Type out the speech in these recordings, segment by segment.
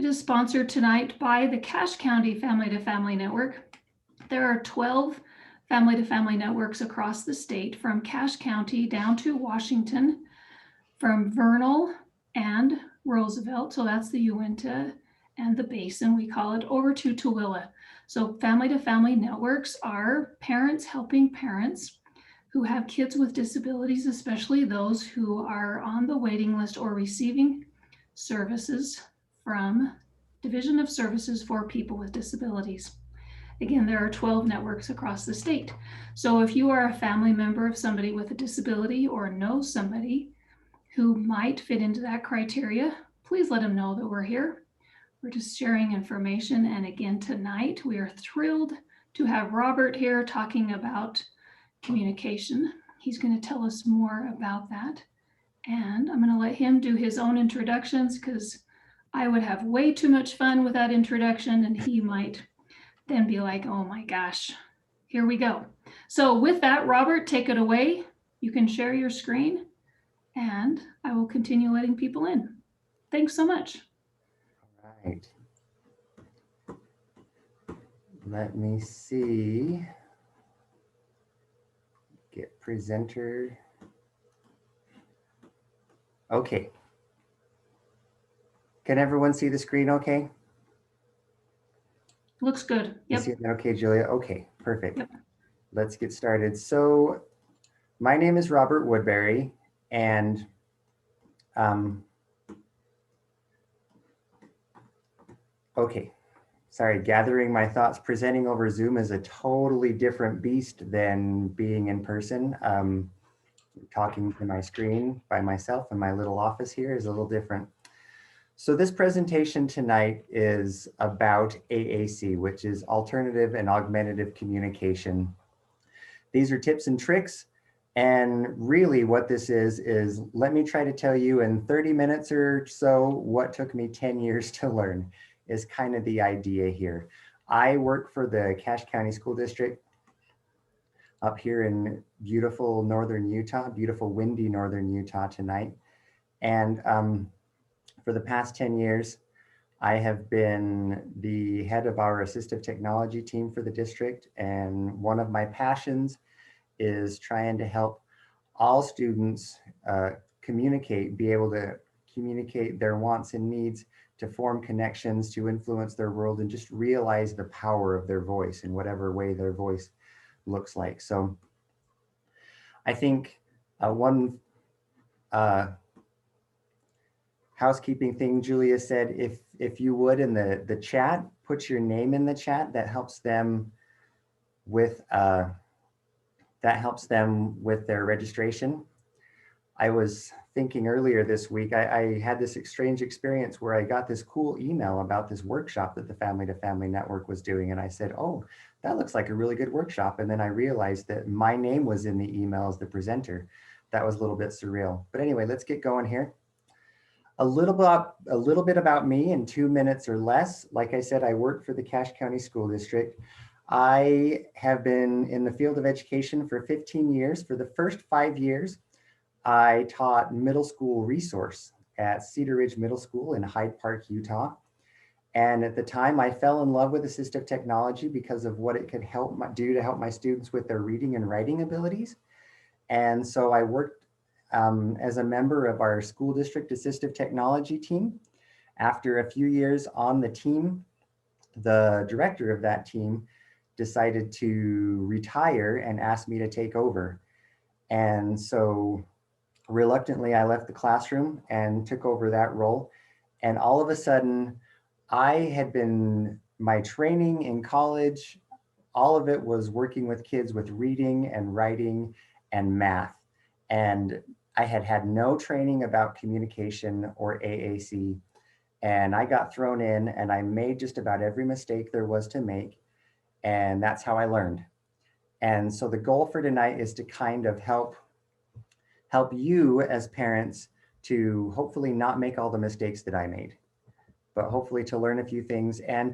It is sponsored tonight by the Cache County Family to Family Network. There are 12 family to family networks across the state, from Cache County down to Washington, from Vernal and Roosevelt, so that's the Uinta and the Basin, we call it, over to Tooele. So family to family networks are parents helping parents who have kids with disabilities, especially those who are on the waiting list or receiving services from Division of Services for People with Disabilities. Again, there are 12 networks across the state. So if you are a family member of somebody with a disability or know somebody who might fit into that criteria, please let them know that we're here. We're just sharing information. And again, tonight we are thrilled to have Robert here talking about communication. He's going to tell us more about that. And I'm going to let him do his own introductions, because I would have way too much fun with that introduction, and he might then be like, oh my gosh, here we go. So with that, Robert, take it away. You can share your screen and I will continue letting people in. Thanks so much. All right. Let me see. Get presenter. Okay. Can everyone see the screen okay? Looks good. Yep. Okay, Julia. Okay, perfect. Yep. Let's get started. So my name is Robert Woodbury, and okay, sorry, gathering my thoughts. Presenting over Zoom is a totally different beast than being in person. Talking to my screen by myself in my little office here is a little different. So this presentation tonight is about AAC, which is Alternative and Augmentative Communication. These are tips and tricks. And really what this is let me try to tell you in 30 minutes or so what took me 10 years to learn is kind of the idea here. I work for the Cache County School District up here in beautiful northern Utah, beautiful windy northern Utah tonight. And for the past 10 years, I have been the head of our assistive technology team for the district. And one of my passions is trying to help all students be able to communicate their wants and needs, to form connections, to influence their world, and just realize the power of their voice in whatever way their voice looks like. So I think one housekeeping thing Julia said, if you would in the chat, put your name in the chat. That helps them with their registration. I was thinking earlier this week, I had this strange experience where I got this cool email about this workshop that the Family to Family Network was doing. And I said, oh, that looks like a really good workshop. And then I realized that my name was in the email as the presenter. That was a little bit surreal. But anyway, let's get going here. A little bit about me in 2 minutes or less. Like I said, I work for the Cache County School District. I have been in the field of education for 15 years. For the first 5 years, I taught middle school resource at Cedar Ridge Middle School in Hyde Park, Utah. And at the time, I fell in love with assistive technology because of what it could do to help my students with their reading and writing abilities. And so I worked as a member of our school district assistive technology team. After a few years on the team, the director of that team decided to retire and asked me to take over. And so reluctantly, I left the classroom and took over that role. And all of a sudden, my training in college, all of it was working with kids with reading and writing and math. And I had no training about communication or AAC. And I got thrown in and I made just about every mistake there was to make. And that's how I learned. And so the goal for tonight is to kind of help you as parents to hopefully not make all the mistakes that I made, but hopefully to learn a few things. And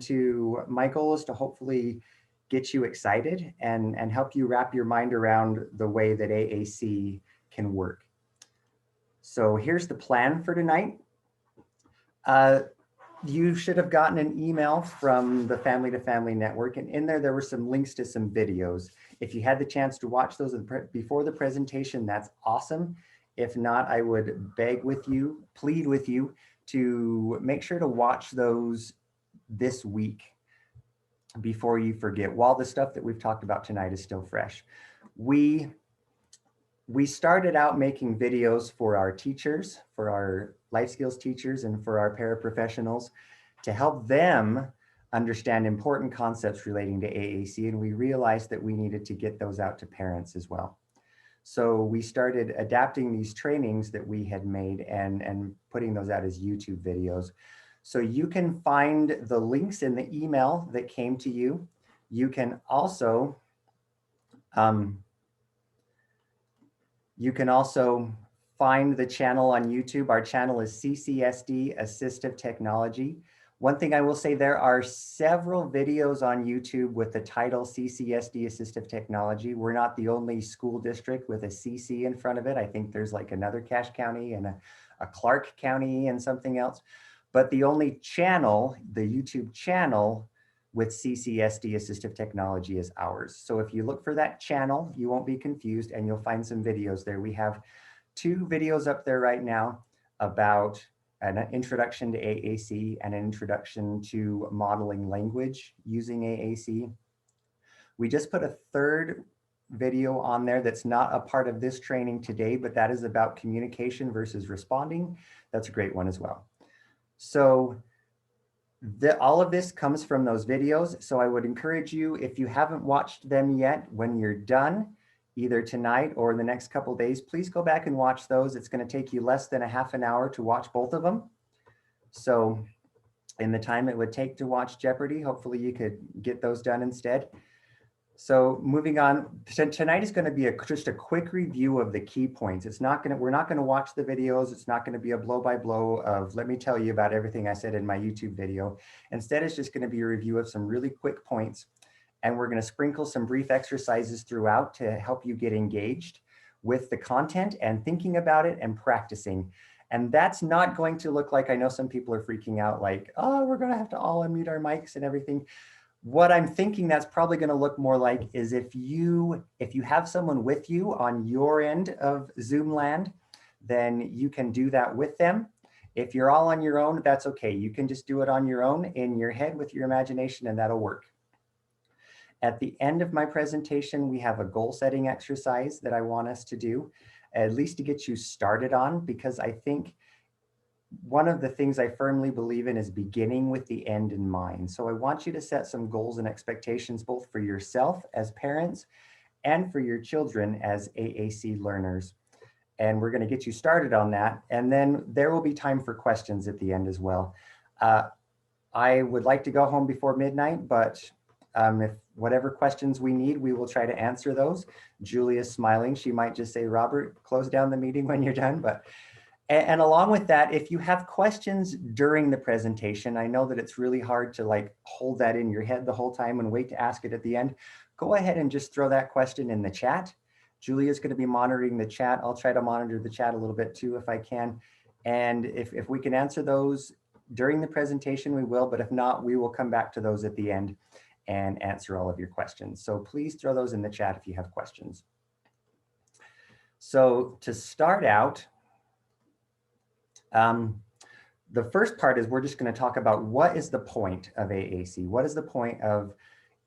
my goal is to hopefully get you excited and help you wrap your mind around the way that AAC can work. So here's the plan for tonight. you should have gotten an email from the Family to Family Network, and in there were some links to some videos. If you had the chance to watch those before the presentation, that's awesome. If not, I would beg with you, plead with you to make sure to watch those this week before you forget, while the stuff that we've talked about tonight is still fresh. We started out making videos for our teachers, for our life skills teachers, and for our paraprofessionals to help them understand important concepts relating to AAC. And we realized that we needed to get those out to parents as well. So we started adapting these trainings that we had made and putting those out as YouTube videos. So you can find the links in the email that came to you. You can also find the channel on YouTube. Our channel is CCSD Assistive Technology. One thing I will say, there are several videos on YouTube with the title CCSD Assistive Technology. We're not the only school district with a CC in front of it. I think there's like another Cache County and a Clark County and something else. But the only channel, the YouTube channel with CCSD Assistive Technology is ours. So if you look for that channel, you won't be confused and you'll find some videos there. We have 2 videos up there right now about an introduction to AAC and an introduction to modeling language using AAC. We just put a 3rd video on there that's not a part of this training today, but that is about communication versus responding. That's a great one as well. So all of this comes from those videos. So I would encourage you, if you haven't watched them yet, when you're done, either tonight or in the next couple of days, please go back and watch those. It's going to take you less than a half an hour to watch both of them. So in the time it would take to watch Jeopardy, hopefully you could get those done instead. So moving on, tonight is going to be just a quick review of the key points. We're not going to watch the videos. It's not going to be a blow by blow of, let me tell you about everything I said in my YouTube video. Instead, it's just going to be a review of some really quick points. And we're going to sprinkle some brief exercises throughout to help you get engaged with the content and thinking about it and practicing. And that's not going to look like, I know some people are freaking out like, oh, we're going to have to all unmute our mics and everything. What I'm thinking that's probably going to look more like is if you have someone with you on your end of Zoom land, then you can do that with them. If you're all on your own, that's okay. You can just do it on your own in your head with your imagination, and that'll work. At the end of my presentation, we have a goal setting exercise that I want us to do, at least to get you started on, because I think one of the things I firmly believe in is beginning with the end in mind. So I want you to set some goals and expectations, both for yourself as parents and for your children as AAC learners. And we're going to get you started on that. And then there will be time for questions at the end as well. I would like to go home before midnight, but if whatever questions we need, we will try to answer those. Julia's smiling. She might just say, Robert, close down the meeting when you're done. And along with that, if you have questions during the presentation, I know that it's really hard to like hold that in your head the whole time and wait to ask it at the end. Go ahead and just throw that question in the chat. Julia's going to be monitoring the chat. I'll try to monitor the chat a little bit too if I can. And if we can answer those during the presentation, we will. But if not, we will come back to those at the end and answer all of your questions. So please throw those in the chat if you have questions. So to start out, the first part is we're just going to talk about what is the point of AAC? What is the point of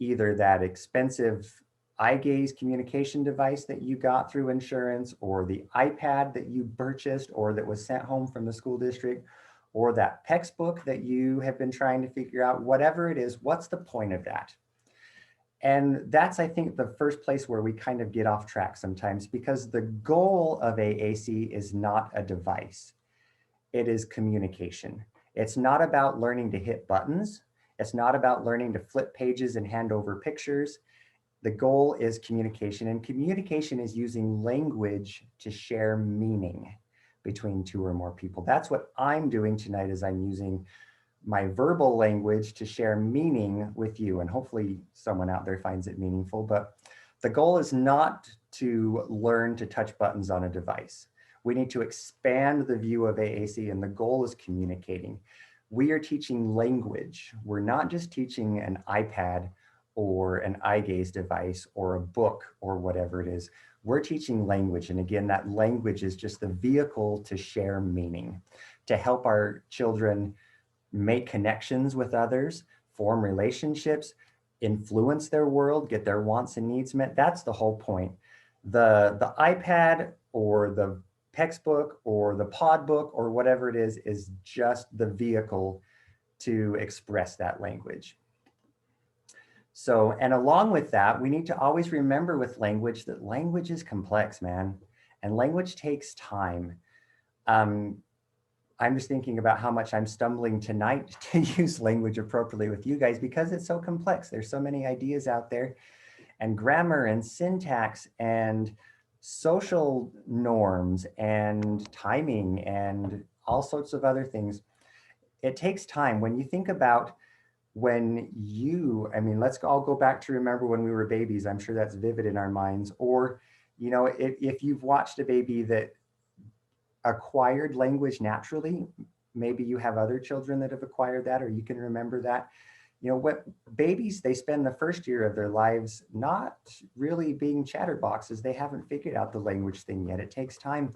either that expensive eye gaze communication device that you got through insurance, or the iPad that you purchased or that was sent home from the school district, or that textbook that you have been trying to figure out? Whatever it is, what's the point of that? And that's, I think, the first place where we kind of get off track sometimes, because the goal of AAC is not a device. It is communication. It's not about learning to hit buttons. It's not about learning to flip pages and hand over pictures. The goal is communication, and communication is using language to share meaning between 2 or more people. That's what I'm doing tonight, is I'm using my verbal language to share meaning with you, and hopefully someone out there finds it meaningful. But the goal is not to learn to touch buttons on a device. We need to expand the view of AAC, and the goal is communicating. We are teaching language. We're not just teaching an iPad or an eye gaze device or a book or whatever it is. We're teaching language. And again, that language is just the vehicle to share meaning, to help our children make connections with others, form relationships, influence their world, get their wants and needs met. That's the whole point. The iPad or the textbook or the pod book or whatever it is just the vehicle to express that language. So, and along with that, we need to always remember with language that language is complex, man, and language takes time. I'm just thinking about how much I'm stumbling tonight to use language appropriately with you guys because it's so complex. There's so many ideas out there, and grammar and syntax and social norms and timing and all sorts of other things. It takes time. When you think about I mean, let's all go back to remember when we were babies. I'm sure that's vivid in our minds. Or, you know, if you've watched a baby that acquired language naturally, maybe you have other children that have acquired that, or you can remember that. You know, what babies, they spend the first year of their lives not really being chatterboxes. They haven't figured out the language thing yet. It takes time.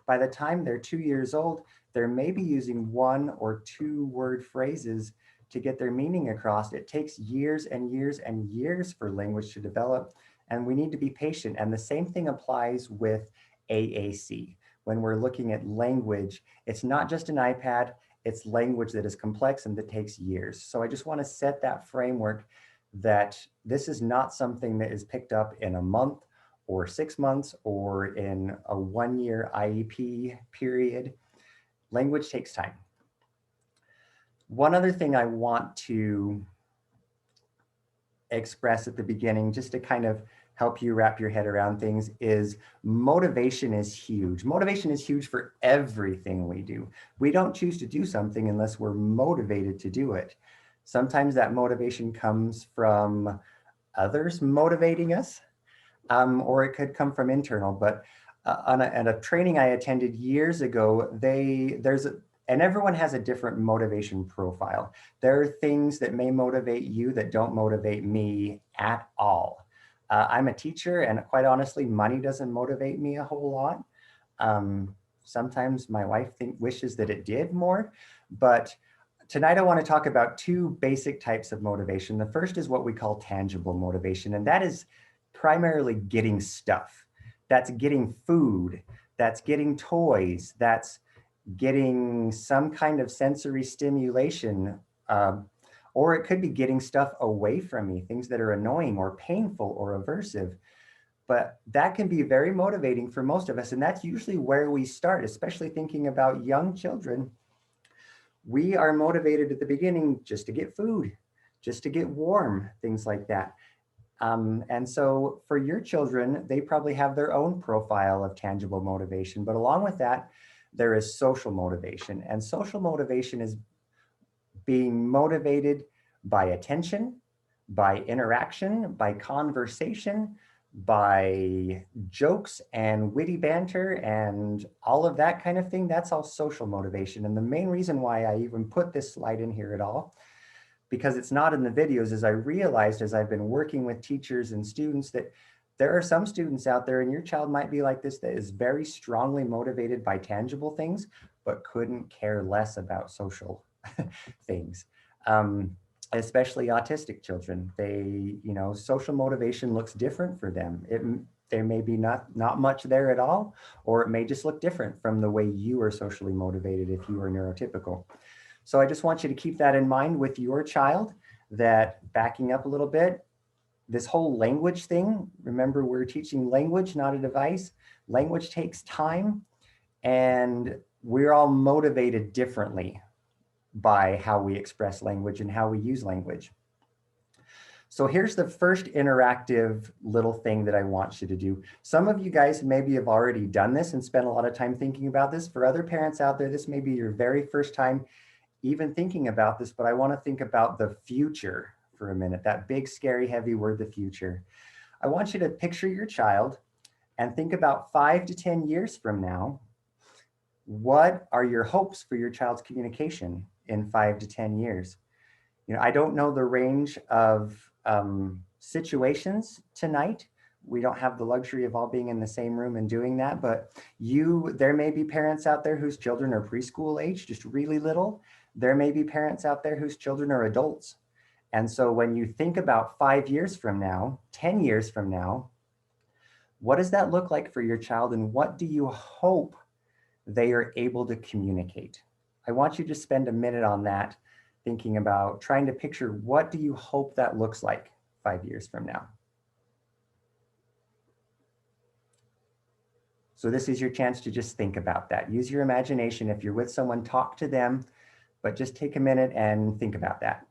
By the time they're 2 years old, they're maybe using 1 or 2 word phrases to get their meaning across. It takes years and years and years for language to develop, and we need to be patient. And the same thing applies with AAC. When we're looking at language, it's not just an iPad, it's language that is complex and that takes years. So I just want to set that framework that this is not something that is picked up in a month or 6 months or in a 1-year IEP period. Language takes time. One other thing I want to express at the beginning, just to kind of help you wrap your head around things, is motivation is huge. Motivation is huge for everything we do. We don't choose to do something unless we're motivated to do it. Sometimes that motivation comes from others motivating us, or it could come from internal. But at a training I attended years ago, and everyone has a different motivation profile. There are things that may motivate you that don't motivate me at all. I'm a teacher, and quite honestly, money doesn't motivate me a whole lot. Sometimes my wife wishes that it did more, but tonight I want to talk about 2 basic types of motivation. The first is what we call tangible motivation, and that is primarily getting stuff. That's getting food, that's getting toys, that's getting some kind of sensory stimulation, or it could be getting stuff away from me, things that are annoying or painful or aversive. But that can be very motivating for most of us. And that's usually where we start, especially thinking about young children. We are motivated at the beginning just to get food, just to get warm, things like that. And so for your children, they probably have their own profile of tangible motivation. But along with that, there is social motivation. And social motivation is being motivated by attention, by interaction, by conversation, by jokes and witty banter and all of that kind of thing. That's all social motivation. And the main reason why I even put this slide in here at all, because it's not in the videos, is I realized as I've been working with teachers and students that there are some students out there, and your child might be like this, that is very strongly motivated by tangible things, but couldn't care less about social things. Especially autistic children. Social motivation looks different for them. There may be not much there at all, or it may just look different from the way you are socially motivated if you are neurotypical. So I just want you to keep that in mind with your child, that backing up a little bit, this whole language thing, remember we're teaching language, not a device. Language takes time, and we're all motivated differently by how we express language and how we use language. So here's the first interactive little thing that I want you to do. Some of you guys maybe have already done this and spent a lot of time thinking about this. For other parents out there, this may be your very first time even thinking about this, but I want to think about the future for a minute, that big, scary, heavy word, the future. I want you to picture your child and think about 5 to 10 years from now. What are your hopes for your child's communication? in 5 to 10 years? You know, I don't know the range of situations tonight. We don't have the luxury of all being in the same room and doing that, but there may be parents out there whose children are preschool age, just really little. There may be parents out there whose children are adults. And so when you think about 5 years from now, 10 years from now, what does that look like for your child, and what do you hope they are able to communicate? I want you to spend a minute on that, thinking about trying to picture, what do you hope that looks like 5 years from now? So this is your chance to just think about that. Use your imagination. If you're with someone, talk to them, but just take a minute and think about that.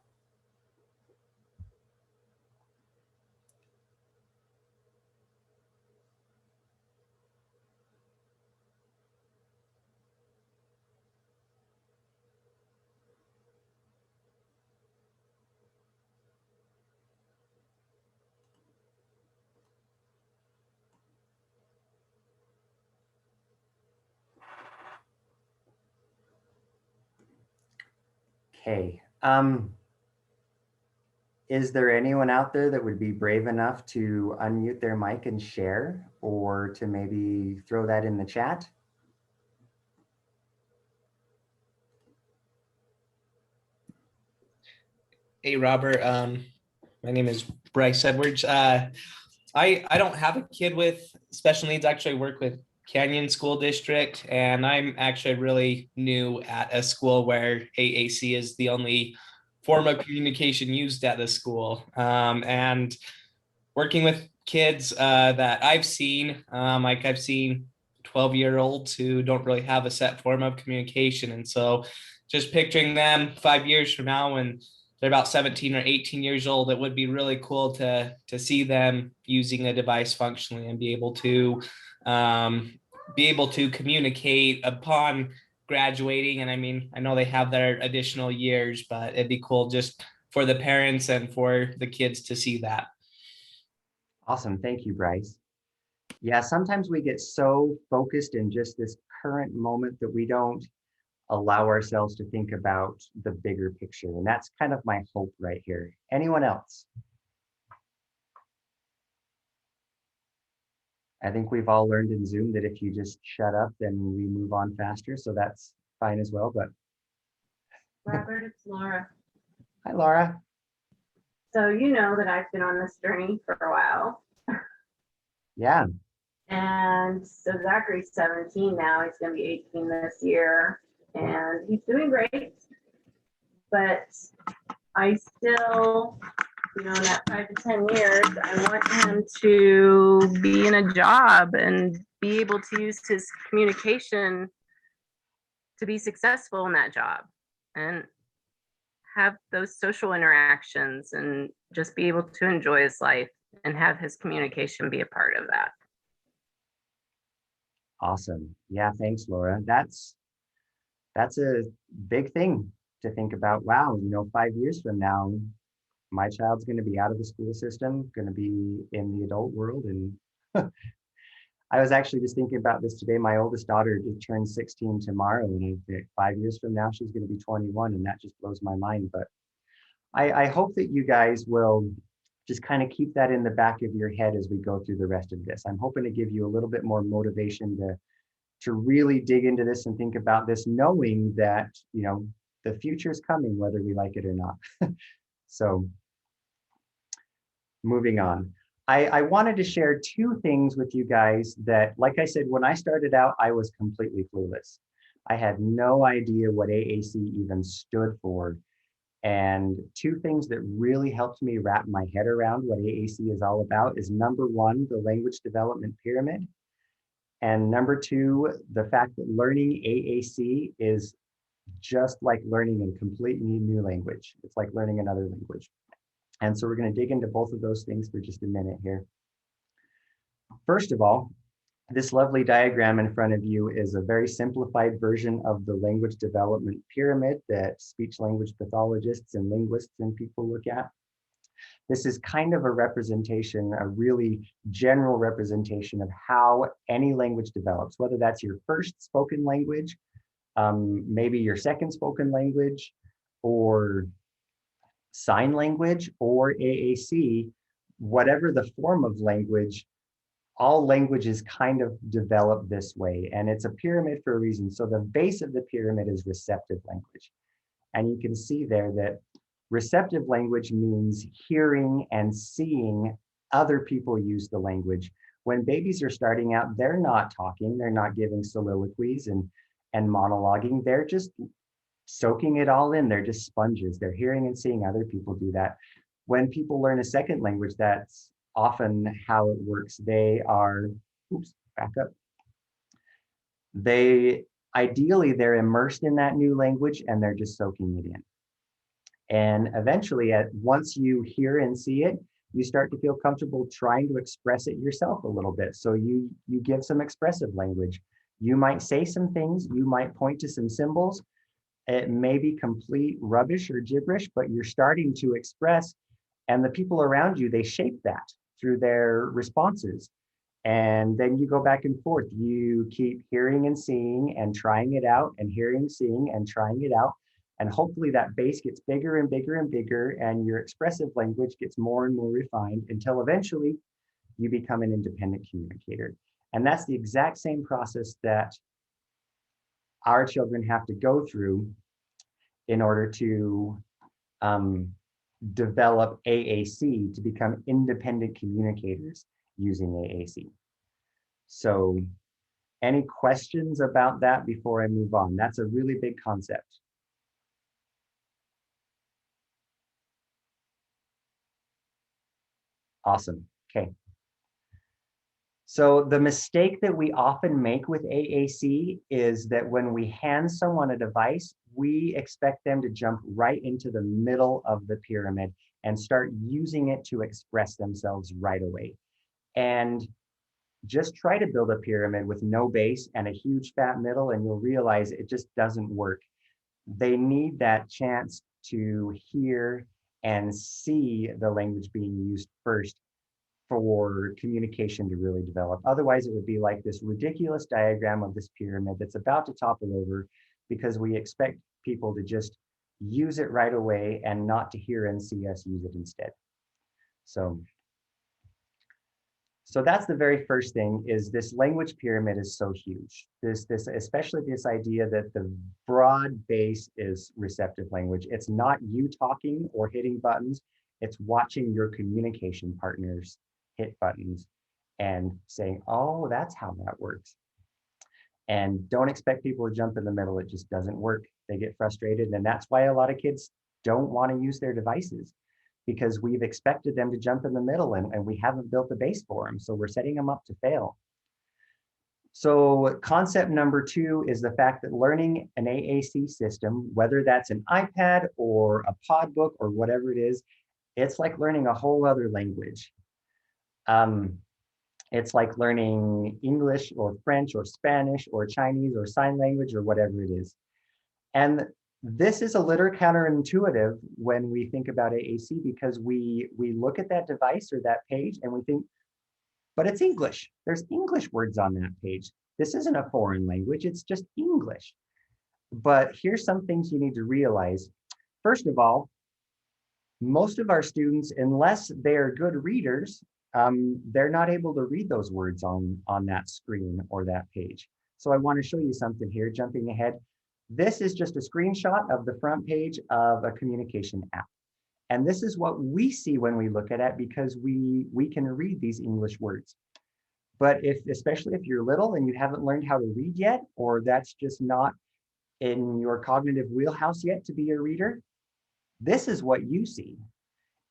Okay. Is there anyone out there that would be brave enough to unmute their mic and share, or to maybe throw that in the chat? Hey, Robert. My name is Bryce Edwards. I don't have a kid with special needs. Actually, I work with Canyon School District, and I'm actually really new at a school where AAC is the only form of communication used at the school. And working with kids that I've seen, like I've seen 12-year-olds who don't really have a set form of communication. And so just picturing them 5 years from now when they're about 17 or 18 years old, it would be really cool to see them using a device functionally and be able to communicate upon graduating. And I mean, I know they have their additional years, but it'd be cool just for the parents and for the kids to see that. Awesome. Thank you, Bryce. Yeah, sometimes we get so focused in just this current moment that we don't allow ourselves to think about the bigger picture. And that's kind of my hope right here. Anyone else? I think we've all learned in Zoom that if you just shut up, then we move on faster. So that's fine as well. But Robert, it's Laura. hi, Laura. So you know that I've been on this journey for a while. Yeah. And so Zachary's 17 now. He's going to be 18 this year. And he's doing great. But I still, in that 5 to 10 years, I want him to be in a job and be able to use his communication to be successful in that job and have those social interactions and just be able to enjoy his life and have his communication be a part of that. Awesome. Yeah, thanks, Laura. That's a big thing to think about. Wow, 5 years from now, my child's going to be out of the school system, going to be in the adult world. And I was actually just thinking about this today. My oldest daughter just turned 16 tomorrow, and 5 years from now, she's going to be 21, and that just blows my mind. But I hope that you guys will just kind of keep that in the back of your head as we go through the rest of this. I'm hoping to give you a little bit more motivation to really dig into this and think about this, knowing that, the future is coming, whether we like it or not. So moving on. I wanted to share two things with you guys that, like I said, when I started out, I was completely clueless. I had no idea what AAC even stood for. And two things that really helped me wrap my head around what AAC is all about is, number one, the language development pyramid. And number two, the fact that learning AAC is just like learning a completely new language. It's like learning another language. And so we're going to dig into both of those things for just a minute here. First of all, this lovely diagram in front of you is a very simplified version of the language development pyramid that speech language pathologists and linguists and people look at. This is kind of a representation, a really general representation of how any language develops, whether that's your first spoken language, maybe your second spoken language, or sign language or AAC, whatever the form of language, all languages kind of develop this way, and it's a pyramid for a reason. So the base of the pyramid is receptive language. And you can see there that receptive language means hearing and seeing other people use the language. When babies are starting out, they're not talking, they're not giving soliloquies and monologuing, they're just soaking it all in. They're just sponges. They're hearing and seeing other people do that. When people learn a second language, that's often how it works. They are, oops, back up. Ideally, they're immersed in that new language and they're just soaking it in. And eventually, once you hear and see it, you start to feel comfortable trying to express it yourself a little bit. So you give some expressive language. You might say some things, you might point to some symbols. It may be complete rubbish or gibberish, but you're starting to express, and the people around you, they shape that through their responses. And then you go back and forth. You keep hearing and seeing and trying it out, and hearing, seeing, and trying it out. And hopefully that base gets bigger and bigger and bigger, and your expressive language gets more and more refined until eventually you become an independent communicator. And that's the exact same process that our children have to go through in order to develop AAC, to become independent communicators using AAC. So any questions about that before I move on? That's a really big concept. Awesome. Okay. So the mistake that we often make with AAC is that when we hand someone a device, we expect them to jump right into the middle of the pyramid and start using it to express themselves right away. And just try to build a pyramid with no base and a huge fat middle, and you'll realize it just doesn't work. They need that chance to hear and see the language being used first for communication to really develop. Otherwise, it would be like this ridiculous diagram of this pyramid that's about to topple over because we expect people to just use it right away and not to hear and see us use it instead. So that's the very first thing, is this language pyramid is so huge. Especially this idea that the broad base is receptive language. It's not you talking or hitting buttons. It's watching your communication partners hit buttons and saying, oh, that's how that works. And don't expect people to jump in the middle. It just doesn't work. They get frustrated. And that's why a lot of kids don't want to use their devices, because we've expected them to jump in the middle and we haven't built the base for them. So we're setting them up to fail. So concept number 2 is the fact that learning an AAC system, whether that's an iPad or a pod book or whatever it is, it's like learning a whole other language. It's like learning English or French or Spanish or Chinese or sign language or whatever it is. And this is a little counterintuitive when we think about AAC, because we look at that device or that page and we think, but it's English. There's English words on that page. This isn't a foreign language, it's just English. But here's some things you need to realize. First of all, most of our students, unless they are good readers, they're not able to read those words on that screen or that page. So I want to show you something here, jumping ahead. This is just a screenshot of the front page of a communication app. And this is what we see when we look at it, because we can read these English words. But especially if you're little and you haven't learned how to read yet, or that's just not in your cognitive wheelhouse yet to be a reader, this is what you see.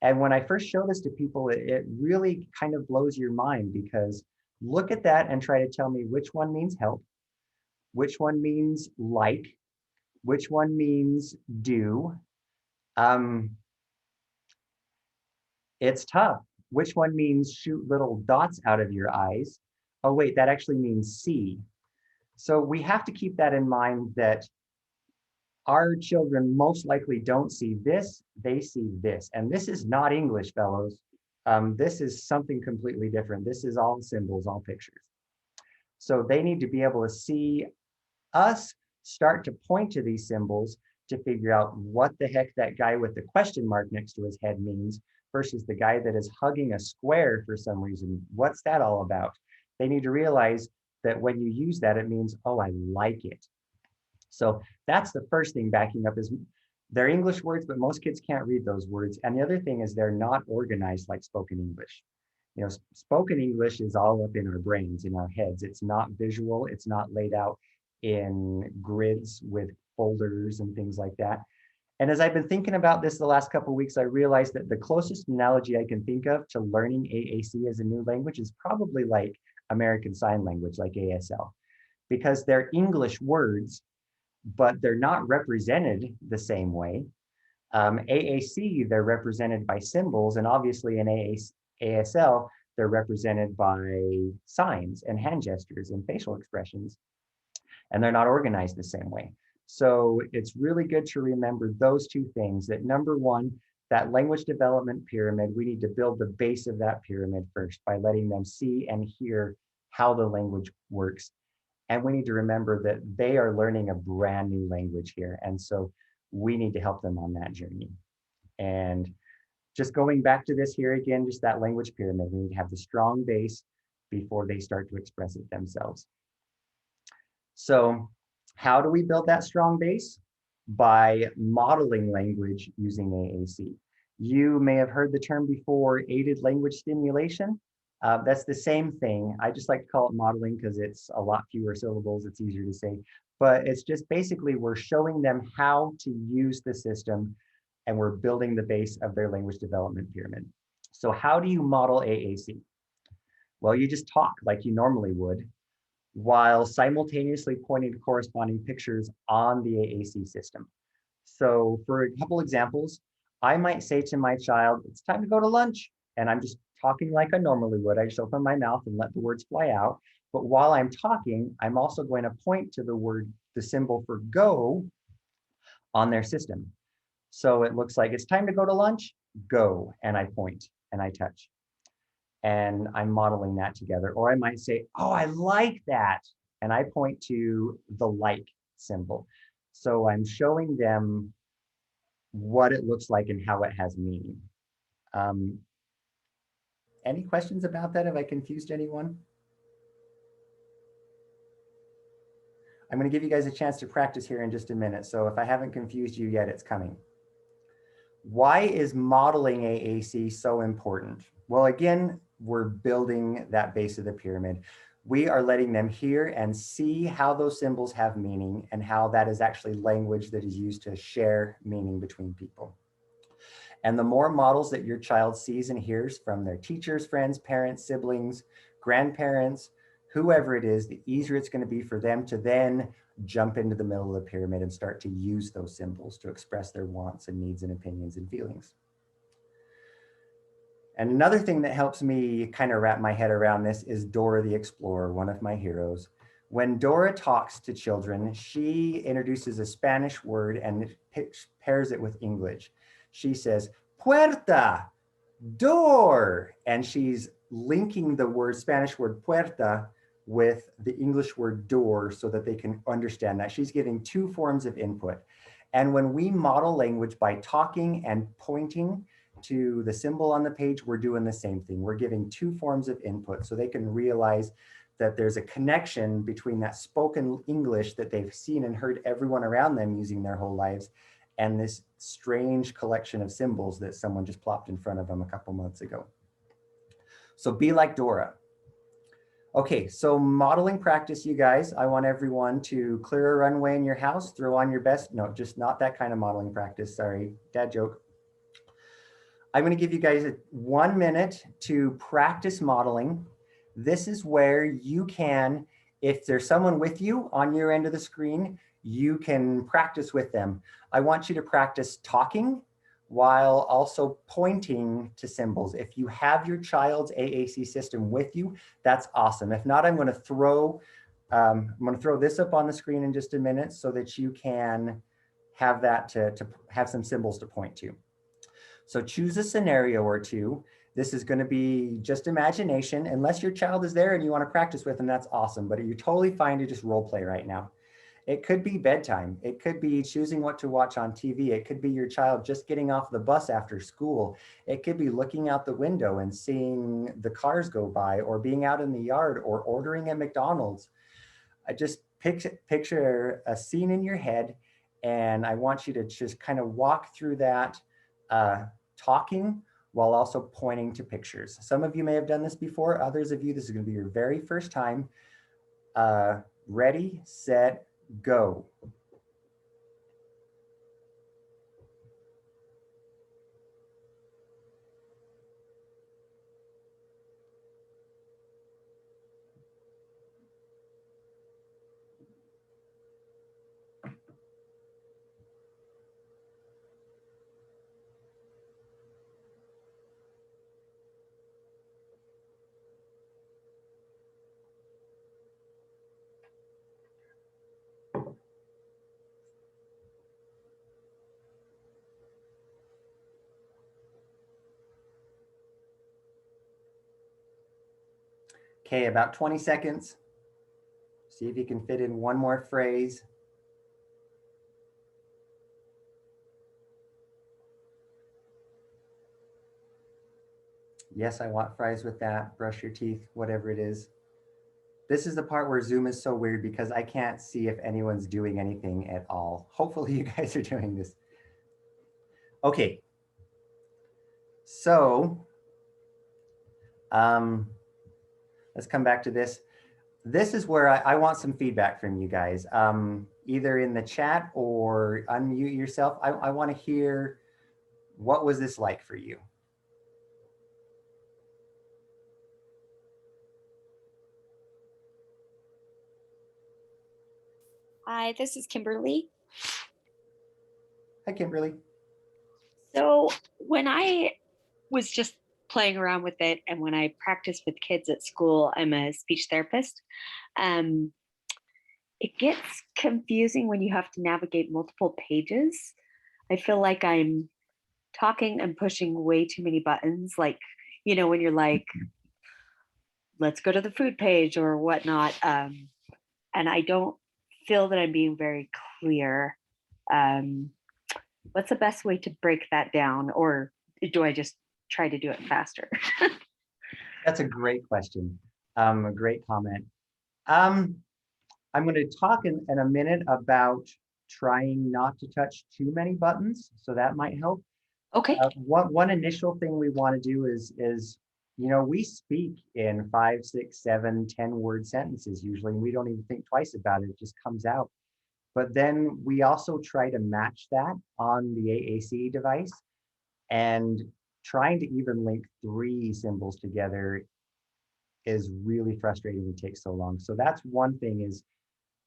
And when I first show this to people, it really kind of blows your mind, because look at that and try to tell me which one means help, which one means like, which one means do. It's tough. Which one means shoot little dots out of your eyes? Oh, wait, that actually means see. So we have to keep that in mind, that our children most likely don't see this, they see this. And this is not English, fellows. This is something completely different. This is all symbols, all pictures. So they need to be able to see us start to point to these symbols to figure out what the heck that guy with the question mark next to his head means versus the guy that is hugging a square for some reason. What's that all about? They need to realize that when you use that, it means, oh, I like it. So that's the first thing backing up is they're English words, but most kids can't read those words. And the other thing is they're not organized like spoken English. You know, spoken English is all up in our brains, in our heads. It's not visual. It's not laid out in grids with folders and things like that. And as I've been thinking about this the last couple of weeks, I realized that the closest analogy I can think of to learning AAC as a new language is probably like American Sign Language, like ASL, because they're English words, but they're not represented the same way. AAC, they're represented by symbols, and obviously in ASL, they're represented by signs and hand gestures and facial expressions, and they're not organized the same way. So it's really good to remember those two things, that number one, that language development pyramid, we need to build the base of that pyramid first by letting them see and hear how the language works. And we need to remember that they are learning a brand new language here. And so we need to help them on that journey. And just going back to this here again, just that language pyramid, we need to have the strong base before they start to express it themselves. So how do we build that strong base? By modeling language using AAC. You may have heard the term before, aided language stimulation. That's the same thing. I just like to call it modeling because it's a lot fewer syllables. It's easier to say, but it's just basically we're showing them how to use the system and we're building the base of their language development pyramid. So how do you model AAC? Well, you just talk like you normally would while simultaneously pointing to corresponding pictures on the AAC system. So for a couple examples, I might say to my child, it's time to go to lunch. And I'm just talking like I normally would. I just open my mouth and let the words fly out. But while I'm talking, I'm also going to point to the word, the symbol for go on their system. So it looks like it's time to go to lunch, go, and I point and I touch. And I'm modeling that together. Or I might say, oh, I like that. And I point to the like symbol. So I'm showing them what it looks like and how it has meaning. Any questions about that? Have I confused anyone? I'm going to give you guys a chance to practice here in just a minute. So if I haven't confused you yet, it's coming. Why is modeling AAC so important? Well, again, we're building that base of the pyramid. We are letting them hear and see how those symbols have meaning and how that is actually language that is used to share meaning between people. And the more models that your child sees and hears from their teachers, friends, parents, siblings, grandparents, whoever it is, the easier it's going to be for them to then jump into the middle of the pyramid and start to use those symbols to express their wants and needs and opinions and feelings. And another thing that helps me kind of wrap my head around this is Dora the Explorer, one of my heroes. When Dora talks to children, she introduces a Spanish word and pairs it with English. She says, puerta, door, and she's linking the word, Spanish word puerta, with the English word door so that they can understand that. She's giving two forms of input. And when we model language by talking and pointing to the symbol on the page, we're doing the same thing. We're giving two forms of input so they can realize that there's a connection between that spoken English that they've seen and heard everyone around them using their whole lives and this strange collection of symbols that someone just plopped in front of them a couple months ago. So be like Dora. Okay, so modeling practice, you guys. I want everyone to clear a runway in your house, throw on your best, no, just not that kind of modeling practice, sorry, dad joke. I'm gonna give you guys 1 minute to practice modeling. This is where you can, if there's someone with you on your end of the screen, you can practice with them. I want you to practice talking while also pointing to symbols. If you have your child's AAC system with you, that's awesome. If not, I'm going to throw this up on the screen in just a minute so that you can have that to have some symbols to point to. So choose a scenario or two. This is going to be just imagination. Unless your child is there and you want to practice with them, that's awesome. But you're totally fine to just role play right now. It could be bedtime. It could be choosing what to watch on TV. It could be your child just getting off the bus after school. It could be looking out the window and seeing the cars go by, or being out in the yard, or ordering at McDonald's. I just picture a scene in your head, and I want you to just kind of walk through that, talking while also pointing to pictures. Some of you may have done this before. Others of you, this is going to be your very first time. Ready, set, go. Okay, about 20 seconds. See if you can fit in one more phrase. Yes, I want fries with that. Brush your teeth, whatever it is. This is the part where Zoom is so weird because I can't see if anyone's doing anything at all. Hopefully you guys are doing this. Okay. So let's come back to this. This is where I want some feedback from you guys, either in the chat or unmute yourself. I want to hear, what was this like for you? Hi, this is Kimberly. Hi, Kimberly. So when I was just playing around with it, and when I practice with kids at school, I'm a speech therapist. It gets confusing when you have to navigate multiple pages. I feel like I'm talking and pushing way too many buttons. Like, you know, when you're like, let's go to the food page or whatnot. And I don't feel that I'm being very clear. What's the best way to break that down? Or do I just try to do it faster? That's a great question. A great comment. I'm going to talk in a minute about trying not to touch too many buttons, so that might help. Okay. One initial thing we want to do is, you know, we speak in 5, 6, 7, 10 word sentences usually, and we don't even think twice about it. It just comes out. But then we also try to match that on the AAC device, and trying to even link 3 symbols together is really frustrating and takes so long. So that's one thing, is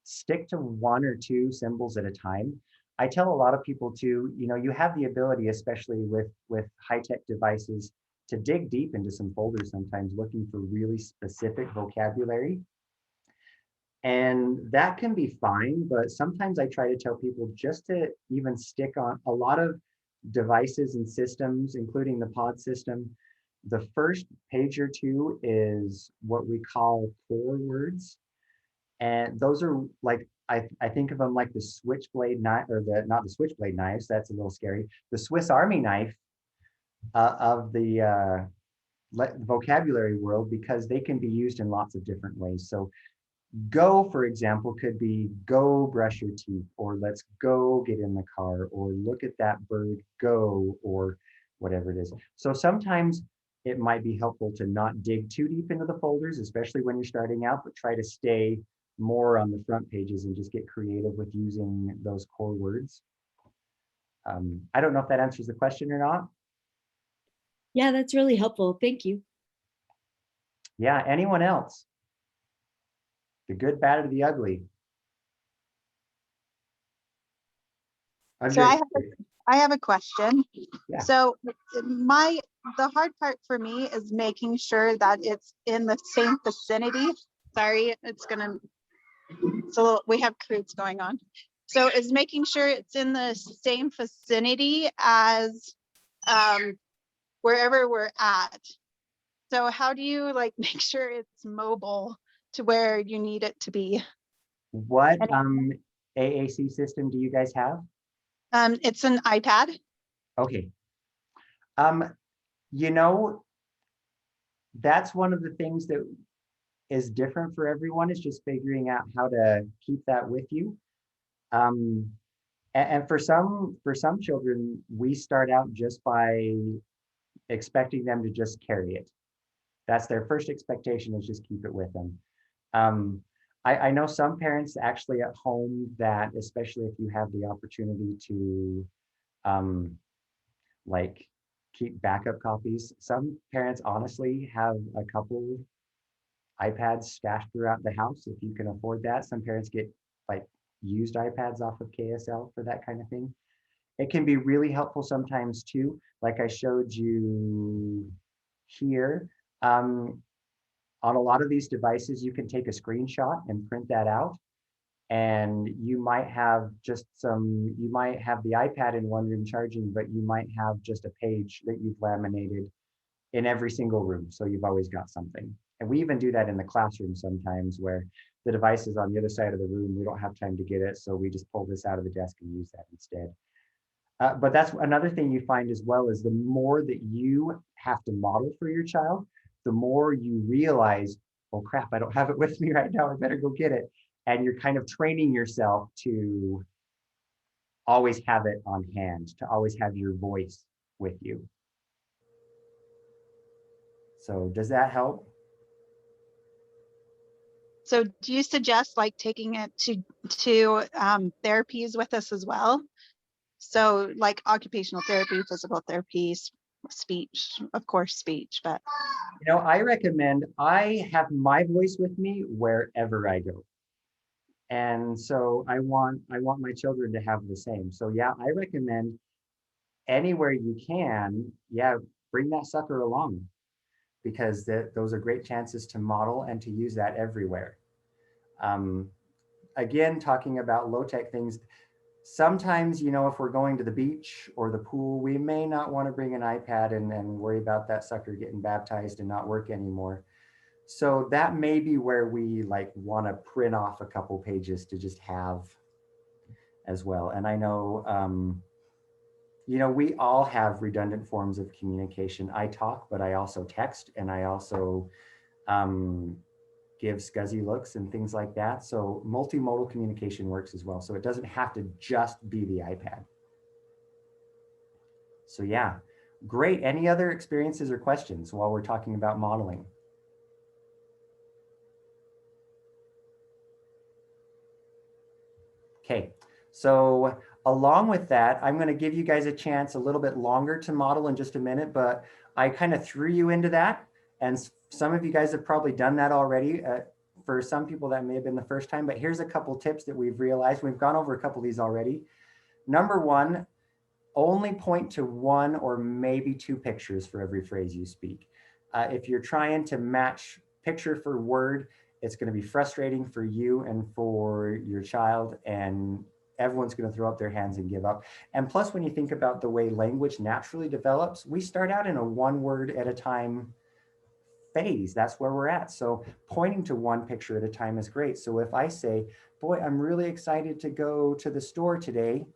stick to 1 or 2 symbols at a time. I tell a lot of people too, you know, you have the ability, especially with high-tech devices, to dig deep into some folders sometimes looking for really specific vocabulary. And that can be fine, but sometimes I try to tell people just to even stick on a lot of devices and systems, including the pod system. The first page or 2 is what we call core words. And those are like, I think of them like the switchblade knife, or not the switchblade knives, that's a little scary, the Swiss Army knife of the vocabulary world, because they can be used in lots of different ways. So go, for example, could be go brush your teeth, or let's go get in the car, or look at that bird go, or whatever it is. So sometimes it might be helpful to not dig too deep into the folders, especially when you're starting out, but try to stay more on the front pages and just get creative with using those core words. I don't know if that answers the question or not. Yeah, that's really helpful. Thank you. Yeah, anyone else? The good, bad, or the ugly? So I have a question. Yeah. So the hard part for me is making sure that it's in the same vicinity. Sorry, we have crews going on. So is making sure it's in the same vicinity as wherever we're at. So how do you like make sure it's mobile to where you need it to be? What AAC system do you guys have? It's an iPad. Okay. You know, that's one of the things that is different for everyone, is just figuring out how to keep that with you. And for some children, we start out just by expecting them to just carry it. That's their first expectation, is just keep it with them. I know some parents actually at home that, especially if you have the opportunity to like keep backup copies, some parents honestly have a couple iPads stashed throughout the house if you can afford that. Some parents get like used iPads off of KSL for that kind of thing. It can be really helpful sometimes too. Like I showed you here, on a lot of these devices, you can take a screenshot and print that out. And you might have you might have the iPad in one room charging, but you might have just a page that you've laminated in every single room. So you've always got something. And we even do that in the classroom sometimes, where the device is on the other side of the room. We don't have time to get it. So we just pull this out of the desk and use that instead. But that's another thing you find as well, is the more that you have to model for your child, the more you realize, oh crap, I don't have it with me right now, I better go get it. And you're kind of training yourself to always have it on hand, to always have your voice with you. So does that help? So do you suggest like taking it to therapies with us as well? So like occupational therapy, physical therapy, speech, of course, speech, but. You know, I recommend, I have my voice with me wherever I go. And so I want my children to have the same. So yeah, I recommend anywhere you can, yeah, bring that sucker along, because those are great chances to model and to use that everywhere. Again, talking about low-tech things, sometimes, you know, if we're going to the beach or the pool, we may not want to bring an iPad and worry about that sucker getting baptized and not work anymore. So that may be where we like want to print off a couple pages to just have as well. And I know, you know, we all have redundant forms of communication. I talk, but I also text, and I also give scuzzy looks and things like that. So multimodal communication works as well. So it doesn't have to just be the iPad. So yeah, great. Any other experiences or questions while we're talking about modeling? Okay, so along with that, I'm going to give you guys a chance a little bit longer to model in just a minute, but I kind of threw you into that. And some of you guys have probably done that already. For some people, that may have been the first time, but here's a couple tips that we've realized. We've gone over a couple of these already. Number one, only point to one or maybe two pictures for every phrase you speak. If you're trying to match picture for word, it's going to be frustrating for you and for your child, and everyone's going to throw up their hands and give up. And plus, when you think about the way language naturally develops, we start out in a one word at a time phase. That's where we're at. So pointing to one picture at a time is great. So if I say, boy, I'm really excited to go to the store today,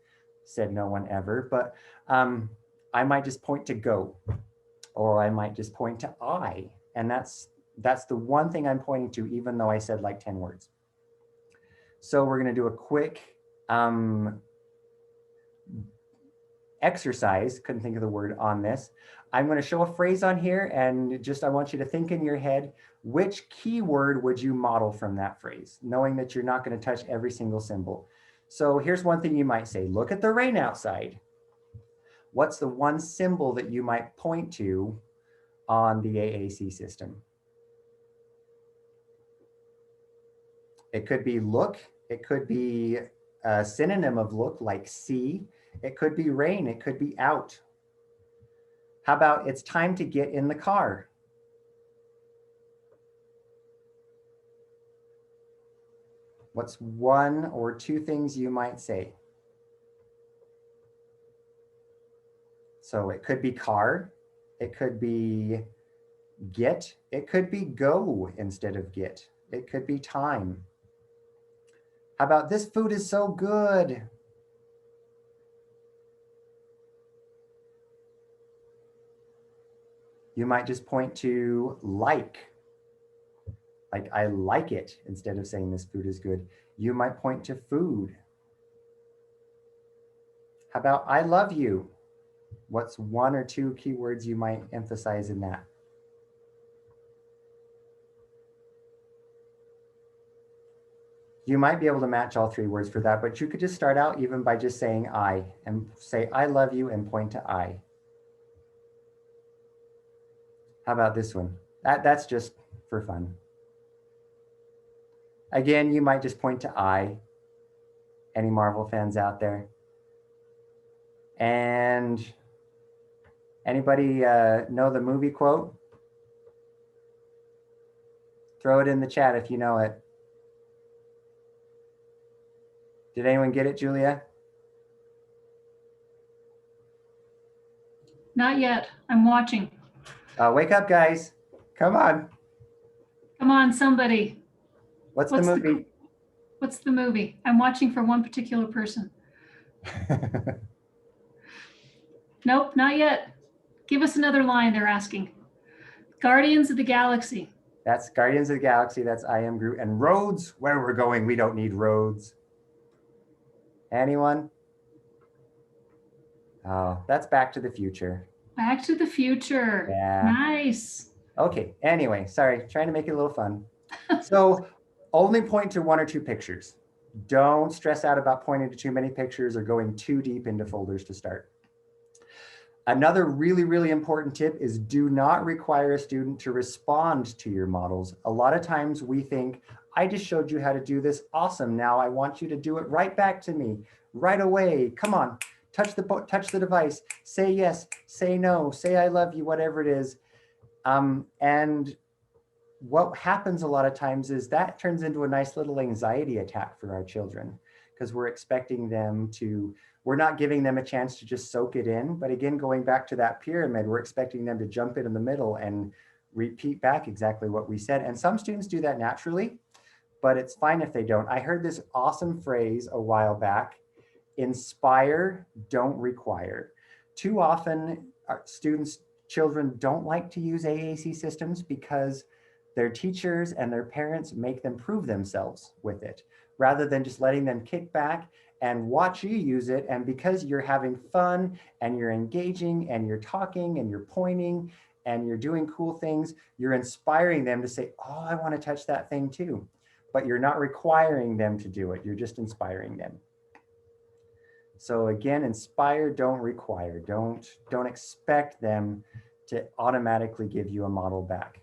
said no one ever, but I might just point to go, or I might just point to I. And that's the one thing I'm pointing to, even though I said like 10 words. So we're going to do a quick exercise. Couldn't think of the word on this. I'm going to show a phrase on here, and just I want you to think in your head, which keyword would you model from that phrase, knowing that you're not going to touch every single symbol. So here's one thing you might say: look at the rain outside. What's the one symbol that you might point to on the AAC system? It could be look. It could be a synonym of look, like see. It could be rain. It could be out. How about it's time to get in the car? What's one or two things you might say? So it could be car. It could be get. It could be go instead of get. It could be time. How about this food is so good? You might just point to like I like it, instead of saying this food is good. You might point to food. How about I love you? What's one or two keywords you might emphasize in that? You might be able to match all three words for that, but you could just start out even by just saying I and say I love you and point to I. How about this one? That's just for fun. Again, you might just point to I. Any Marvel fans out there? And anybody know the movie quote? Throw it in the chat if you know it. Did anyone get it, Julia? Not yet. I'm watching. Wake up, guys. Come on. Come on, somebody. What's the movie? What's the movie? I'm watching for one particular person. Nope, not yet. Give us another line, they're asking. Guardians of the Galaxy. That's Guardians of the Galaxy. That's I Am Groot. And roads, where we're going, we don't need roads. Anyone? Oh, that's Back to the Future. Back to the Future. Yeah. Nice. Okay, anyway, sorry, trying to make it a little fun. So only point to one or two pictures. Don't stress out about pointing to too many pictures or going too deep into folders to start. Another really, really important tip is do not require a student to respond to your models. A lot of times we think, I just showed you how to do this. Awesome. Now I want you to do it right back to me right away. Come on, touch the device, say yes, say no, say I love you, whatever it is. And what happens a lot of times is that turns into a nice little anxiety attack for our children, because we're expecting them to, we're not giving them a chance to just soak it in. But again, going back to that pyramid, we're expecting them to jump in the middle and repeat back exactly what we said. And some students do that naturally, but it's fine if they don't. I heard this awesome phrase a while back: inspire, don't require. Too often our children don't like to use AAC systems because their teachers and their parents make them prove themselves with it, rather than just letting them kick back and watch you use it. And because you're having fun and you're engaging and you're talking and you're pointing and you're doing cool things, you're inspiring them to say, oh, I want to touch that thing too. But you're not requiring them to do it. You're just inspiring them. So again, inspire, don't require. Don't expect them to automatically give you a model back.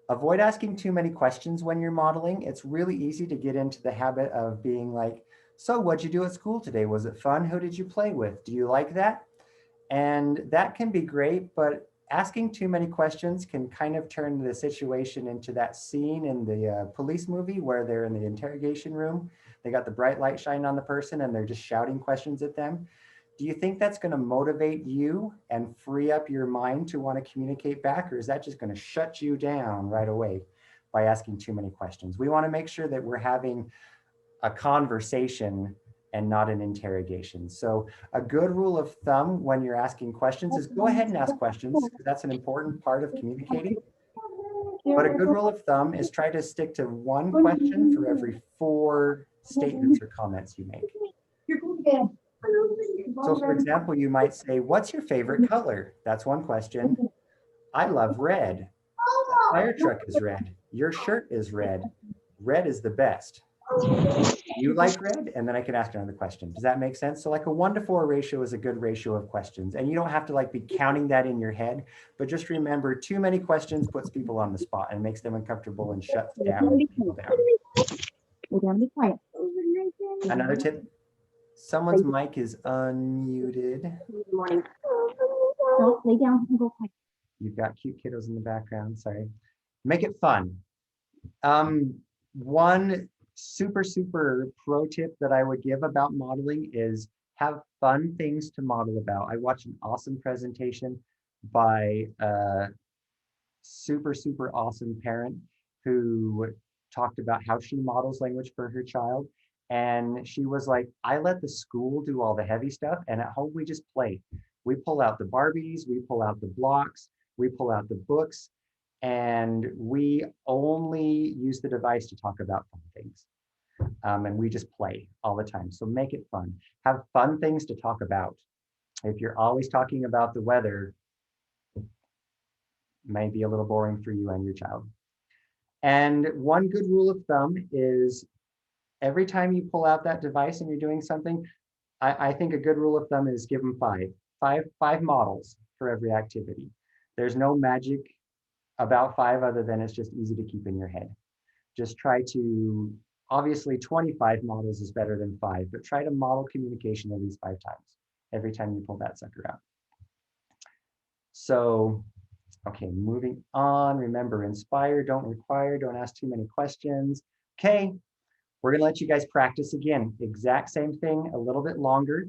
Avoid asking too many questions when you're modeling. It's really easy to get into the habit of being like, so what'd you do at school today? Was it fun? Who did you play with? Do you like that? And that can be great, but asking too many questions can kind of turn the situation into that scene in the police movie where they're in the interrogation room. They got the bright light shining on the person and they're just shouting questions at them. Do you think that's going to motivate you and free up your mind to want to communicate back? Or is that just going to shut you down right away by asking too many questions? We want to make sure that we're having a conversation and not an interrogation. So a good rule of thumb when you're asking questions is go ahead and ask questions, because that's an important part of communicating. But a good rule of thumb is try to stick to one question for every 4 statements or comments you make. So for example, you might say, what's your favorite color? That's one question. I love red. A fire truck is red. Your shirt is red. Red is the best. You like red? And then I can ask another question. Does that make sense? So like a 1-to-4 ratio is a good ratio of questions. And you don't have to like be counting that in your head, but just remember, too many questions puts people on the spot and makes them uncomfortable and shuts people down. Another tip, someone's mic is unmuted. Good morning. Don't lay down and go play. You've got cute kiddos in the background, sorry. Make it fun. One super pro tip that I would give about modeling is have fun things to model about. I watched an awesome presentation by a super awesome parent who talked about how she models language for her child. And she was like, I let the school do all the heavy stuff, and at home we just play. We pull out the Barbies, we pull out the blocks, we pull out the books, and we only use the device to talk about fun things. And we just play all the time. So make it fun. Have fun things to talk about. If you're always talking about the weather, it may be a little boring for you and your child. And one good rule of thumb is every time you pull out that device and you're doing something, I think a good rule of thumb is give them five models for every activity. There's no magic about 5 other than it's just easy to keep in your head. Just try to, obviously 25 models is better than 5, but try to model communication at least 5 times every time you pull that sucker out. So, okay, moving on. Remember, inspire, don't require, don't ask too many questions. Okay, we're gonna let you guys practice again. Exact same thing, a little bit longer.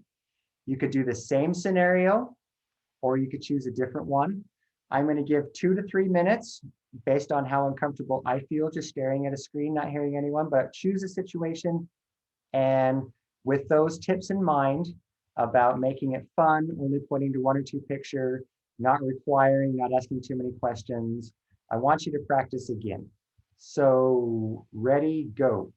You could do the same scenario, or you could choose a different one. I'm gonna give 2 to 3 minutes based on how uncomfortable I feel just staring at a screen, not hearing anyone, but choose a situation. And with those tips in mind about making it fun, only pointing to 1 or 2 pictures, not requiring, not asking too many questions, I want you to practice again. So ready, go.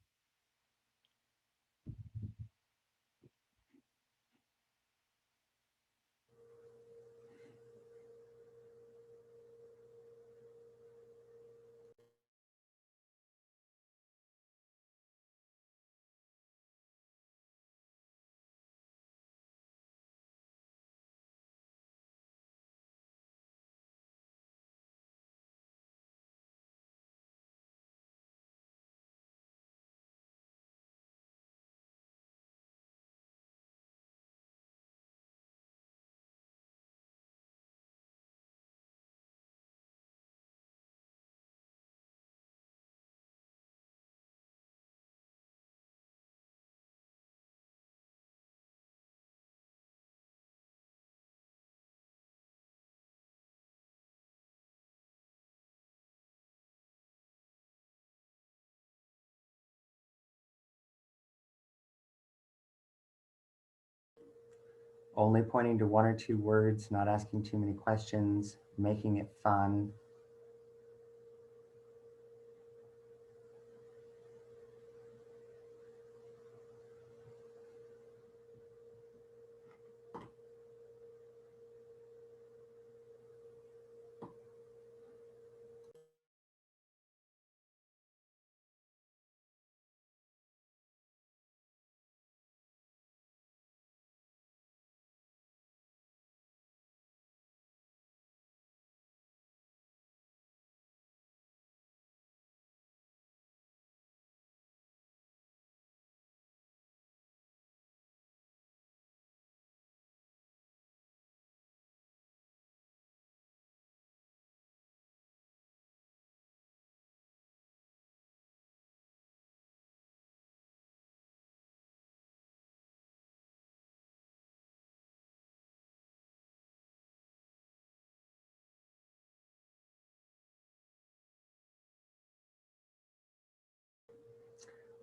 Only pointing to 1 or 2 words, not asking too many questions, making it fun.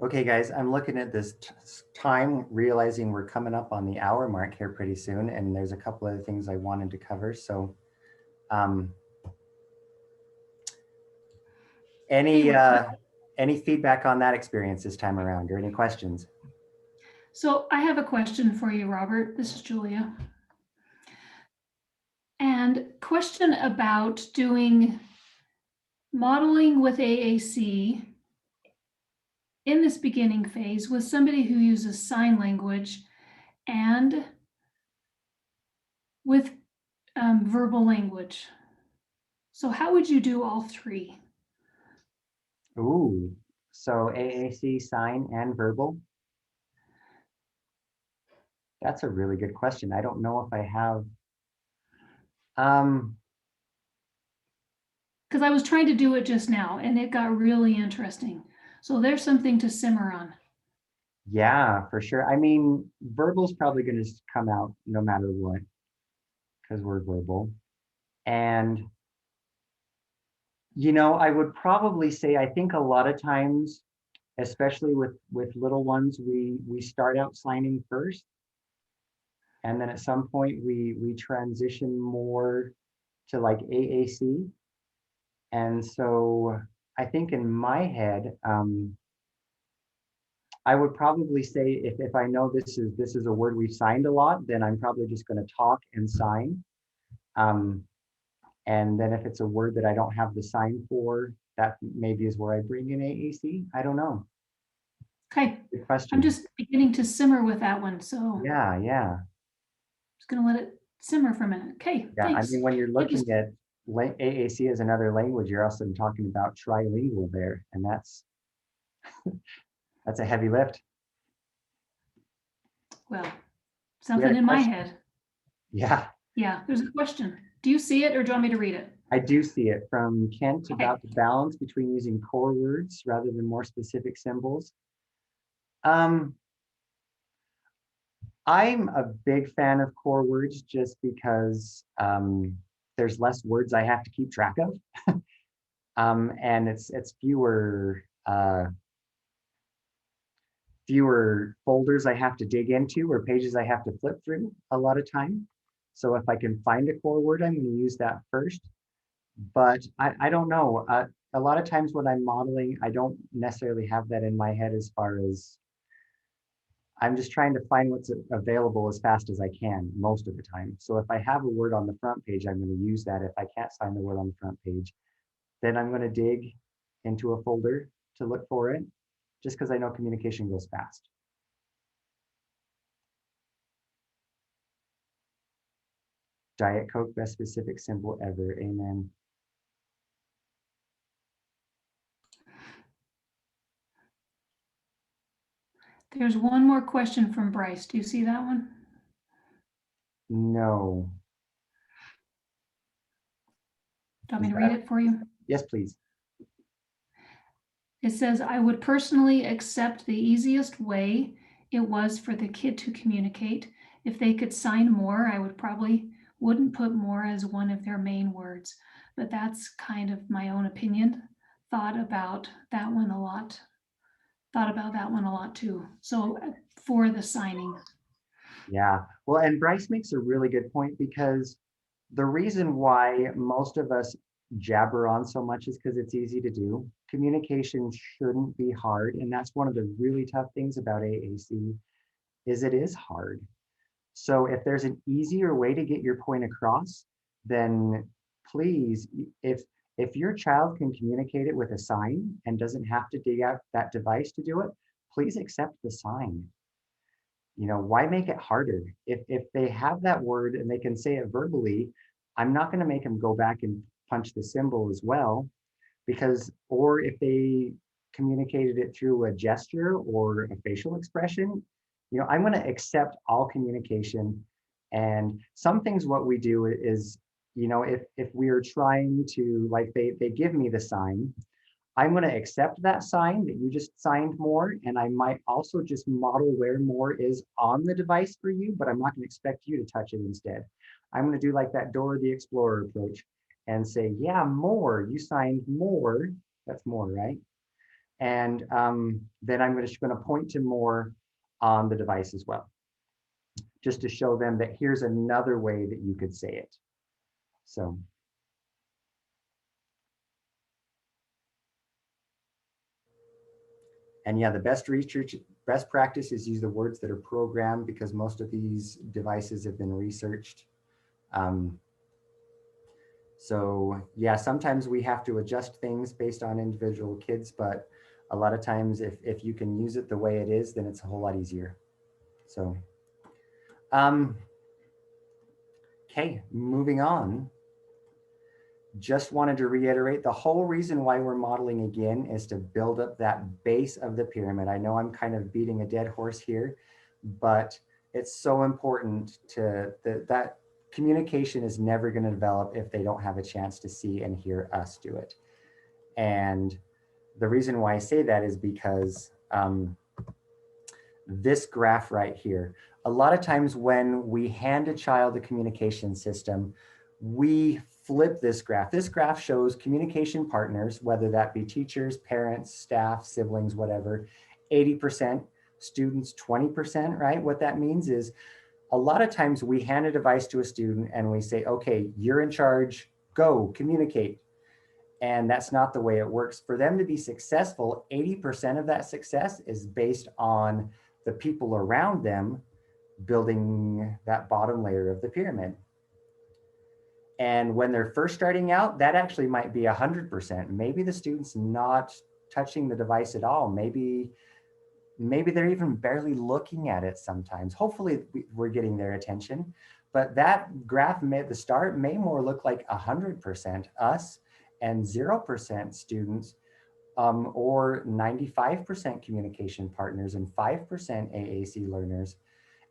Okay, guys, I'm looking at this time, realizing we're coming up on the hour mark here pretty soon, and there's a couple other things I wanted to cover. So, any feedback on that experience this time around, or any questions? So I have a question for you, Robert. This is Julia. And question about doing modeling with AAC in this beginning phase with somebody who uses sign language and with verbal language. So how would you do all 3? Ooh, so AAC, sign, and verbal? That's a really good question. I don't know if I have. Because I was trying to do it just now and it got really interesting. So there's something to simmer on. Yeah, for sure. I mean, verbal's probably going to come out no matter what, because we're verbal. And You know, I would probably say, I think a lot of times, especially with little ones, we start out signing first. And then at some point we transition more to like AAC. And so I think in my head, I would probably say if I know this is a word we've signed a lot, then I'm probably just going to talk and sign. And then if it's a word that I don't have the sign for, that maybe is where I bring in AAC. I don't know. Okay, Good question. I'm just beginning to simmer with that one, so Yeah. just gonna let it simmer for a minute. Okay, Yeah, I thanks. mean, when you're Thank you. looking at AAC as another language, you're also talking about trilingual there, and that's a heavy lift. Well, something in my question. head. Yeah, Yeah, there's a question. Do you see it or do you want me to read it? I do see it from Kent Okay. about the balance between using core words rather than more specific symbols. I'm a big fan of core words just because there's less words I have to keep track of. And it's fewer folders I have to dig into or pages I have to flip through a lot of time. So if I can find a core word, I'm going to use that first. But I don't know. A lot of times when I'm modeling, I don't necessarily have that in my head as far as I'm just trying to find what's available as fast as I can most of the time. So if I have a word on the front page, I'm going to use that. If I can't find the word on the front page, then I'm going to dig into a folder to look for it, just because I know communication goes fast. Diet Coke, best specific symbol ever. Amen. There's one more question from Bryce. Do you see that one? No. Do you want me to read it for you? Yes, please. It says, I would personally accept the easiest way it was for the kid to communicate. If they could sign more, I wouldn't put more as one of their main words. But that's kind of my own opinion. Thought about that one a lot too. So for the signing. Yeah. Well, and Bryce makes a really good point, because the reason why most of us jabber on so much is because it's easy to do. Communication shouldn't be hard. And that's one of the really tough things about AAC is it is hard. So if there's an easier way to get your point across, then please, if your child can communicate it with a sign and doesn't have to dig out that device to do it, please accept the sign. You know, why make it harder? If they have that word and they can say it verbally, I'm not going to make them go back and punch the symbol as well, because, or if they communicated it through a gesture or a facial expression, you know, I'm going to accept all communication. And some things what we do is, you know, if we are trying to, like, they give me the sign, I'm going to accept that sign that you just signed more, and I might also just model where more is on the device for you, but I'm not going to expect you to touch it instead. I'm going to do like that Dora the Explorer approach and say, yeah, more, you signed more, that's more, right? And then I'm just going to point to more on the device as well, just to show them that here's another way that you could say it. So. And yeah, the best practice is use the words that are programmed, because most of these devices have been researched. So yeah, sometimes we have to adjust things based on individual kids, but a lot of times if you can use it the way it is, then it's a whole lot easier. So, okay, moving on. Just wanted to reiterate, the whole reason why we're modeling again is to build up that base of the pyramid. I know I'm kind of beating a dead horse here, but it's so important that communication is never going to develop if they don't have a chance to see and hear us do it. And the reason why I say that is because this graph right here, a lot of times when we hand a child a communication system, we flip this graph. This graph shows communication partners, whether that be teachers, parents, staff, siblings, whatever, 80%, students 20%, right? What that means is a lot of times we hand a device to a student and we say, okay, you're in charge, go communicate. And that's not the way it works. For them to be successful, 80% of that success is based on the people around them building that bottom layer of the pyramid. And when they're first starting out, that actually might be 100%. Maybe the student's not touching the device at all. Maybe they're even barely looking at it sometimes. Hopefully we're getting their attention, but that graph at the start may more look like 100% us and 0% students, or 95% communication partners and 5% AAC learners.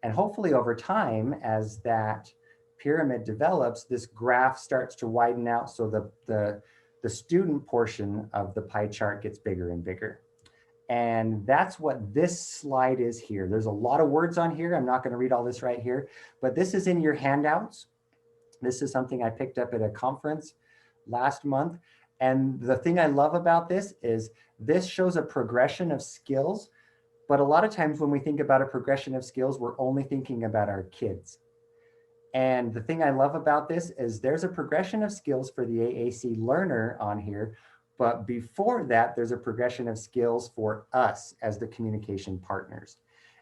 And hopefully over time, as that pyramid develops, this graph starts to widen out so the student portion of the pie chart gets bigger and bigger. And that's what this slide is here. There's a lot of words on here. I'm not going to read all this right here, but this is in your handouts. This is something I picked up at a conference last month. And the thing I love about this is this shows a progression of skills. But a lot of times when we think about a progression of skills, we're only thinking about our kids. And the thing I love about this is there's a progression of skills for the AAC learner on here. But before that, there's a progression of skills for us as the communication partners.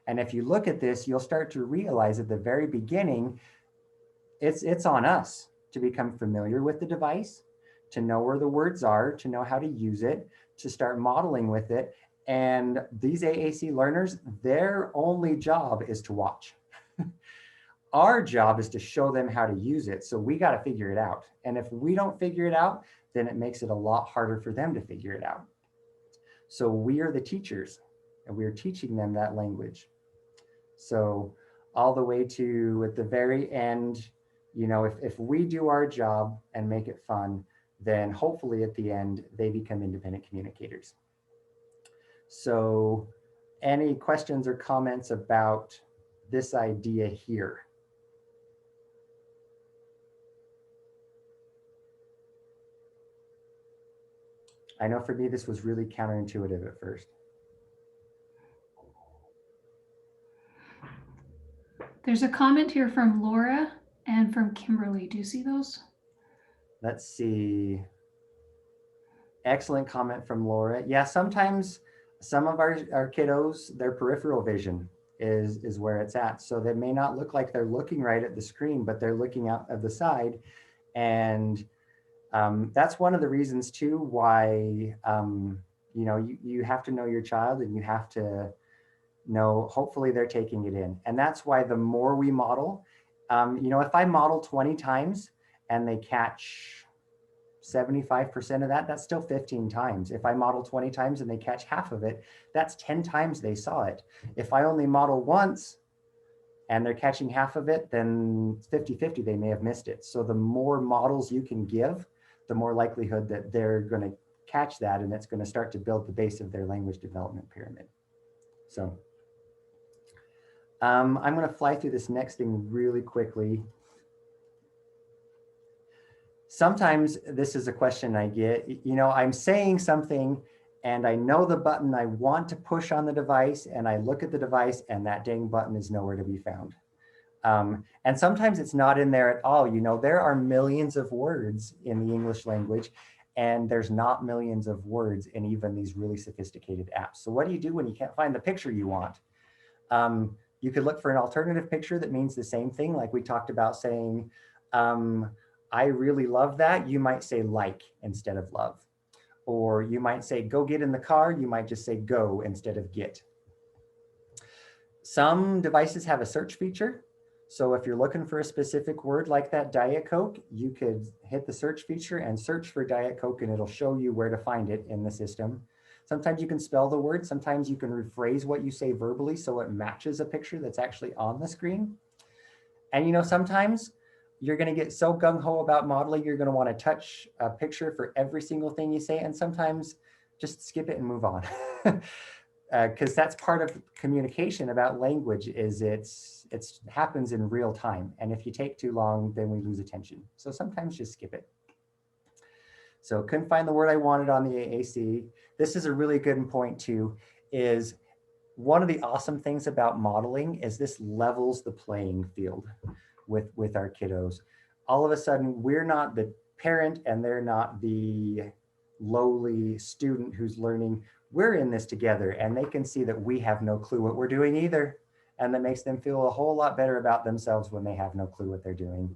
And if you look at this, you'll start to realize at the very beginning, it's on us to become familiar with the device, to know where the words are, to know how to use it, to start modeling with it. And these AAC learners, their only job is to watch. Our job is to show them how to use it. So we got to figure it out. And if we don't figure it out, then it makes it a lot harder for them to figure it out. So we are the teachers and we are teaching them that language. So all the way to at the very end, you know, if we do our job and make it fun, then hopefully at the end, they become independent communicators. So any questions or comments about this idea here? I know for me, this was really counterintuitive at first. There's a comment here from Laura and from Kimberly. Do you see those? Let's see. Excellent comment from Laura. Yeah, sometimes some of our kiddos, their peripheral vision is where it's at. So they may not look like they're looking right at the screen, but they're looking out of the side. And that's one of the reasons too why you know, you have to know your child and you have to know, hopefully they're taking it in. And that's why the more we model, you know, if I model 20 times and they catch 75% of that, that's still 15 times. If I model 20 times and they catch half of it, that's 10 times they saw it. If I only model once and they're catching half of it, then 50-50, they may have missed it. So the more models you can give, the more likelihood that they're going to catch that, and it's going to start to build the base of their language development pyramid. So I'm going to fly through this next thing really quickly. Sometimes this is a question I get, you know, I'm saying something and I know the button I want to push on the device, and I look at the device and that dang button is nowhere to be found. And sometimes it's not in there at all. You know, there are millions of words in the English language, and there's not millions of words in even these really sophisticated apps. So what do you do when you can't find the picture you want? You could look for an alternative picture that means the same thing, like we talked about saying, I really love that. You might say like instead of love. Or you might say go get in the car. You might just say go instead of get. Some devices have a search feature. So if you're looking for a specific word like that Diet Coke, you could hit the search feature and search for Diet Coke and it'll show you where to find it in the system. Sometimes you can spell the word. Sometimes you can rephrase what you say verbally so it matches a picture that's actually on the screen. And you know, sometimes you're going to get so gung-ho about modeling, you're going to want to touch a picture for every single thing you say, and sometimes just skip it and move on. Because that's part of communication about language, is it happens in real time. And if you take too long, then we lose attention. So sometimes just skip it. So couldn't find the word I wanted on the AAC. This is a really good point too, is one of the awesome things about modeling is this levels the playing field with our kiddos. All of a sudden, we're not the parent and they're not the lowly student who's learning. We're in this together, and they can see that we have no clue what we're doing either. And that makes them feel a whole lot better about themselves when they have no clue what they're doing.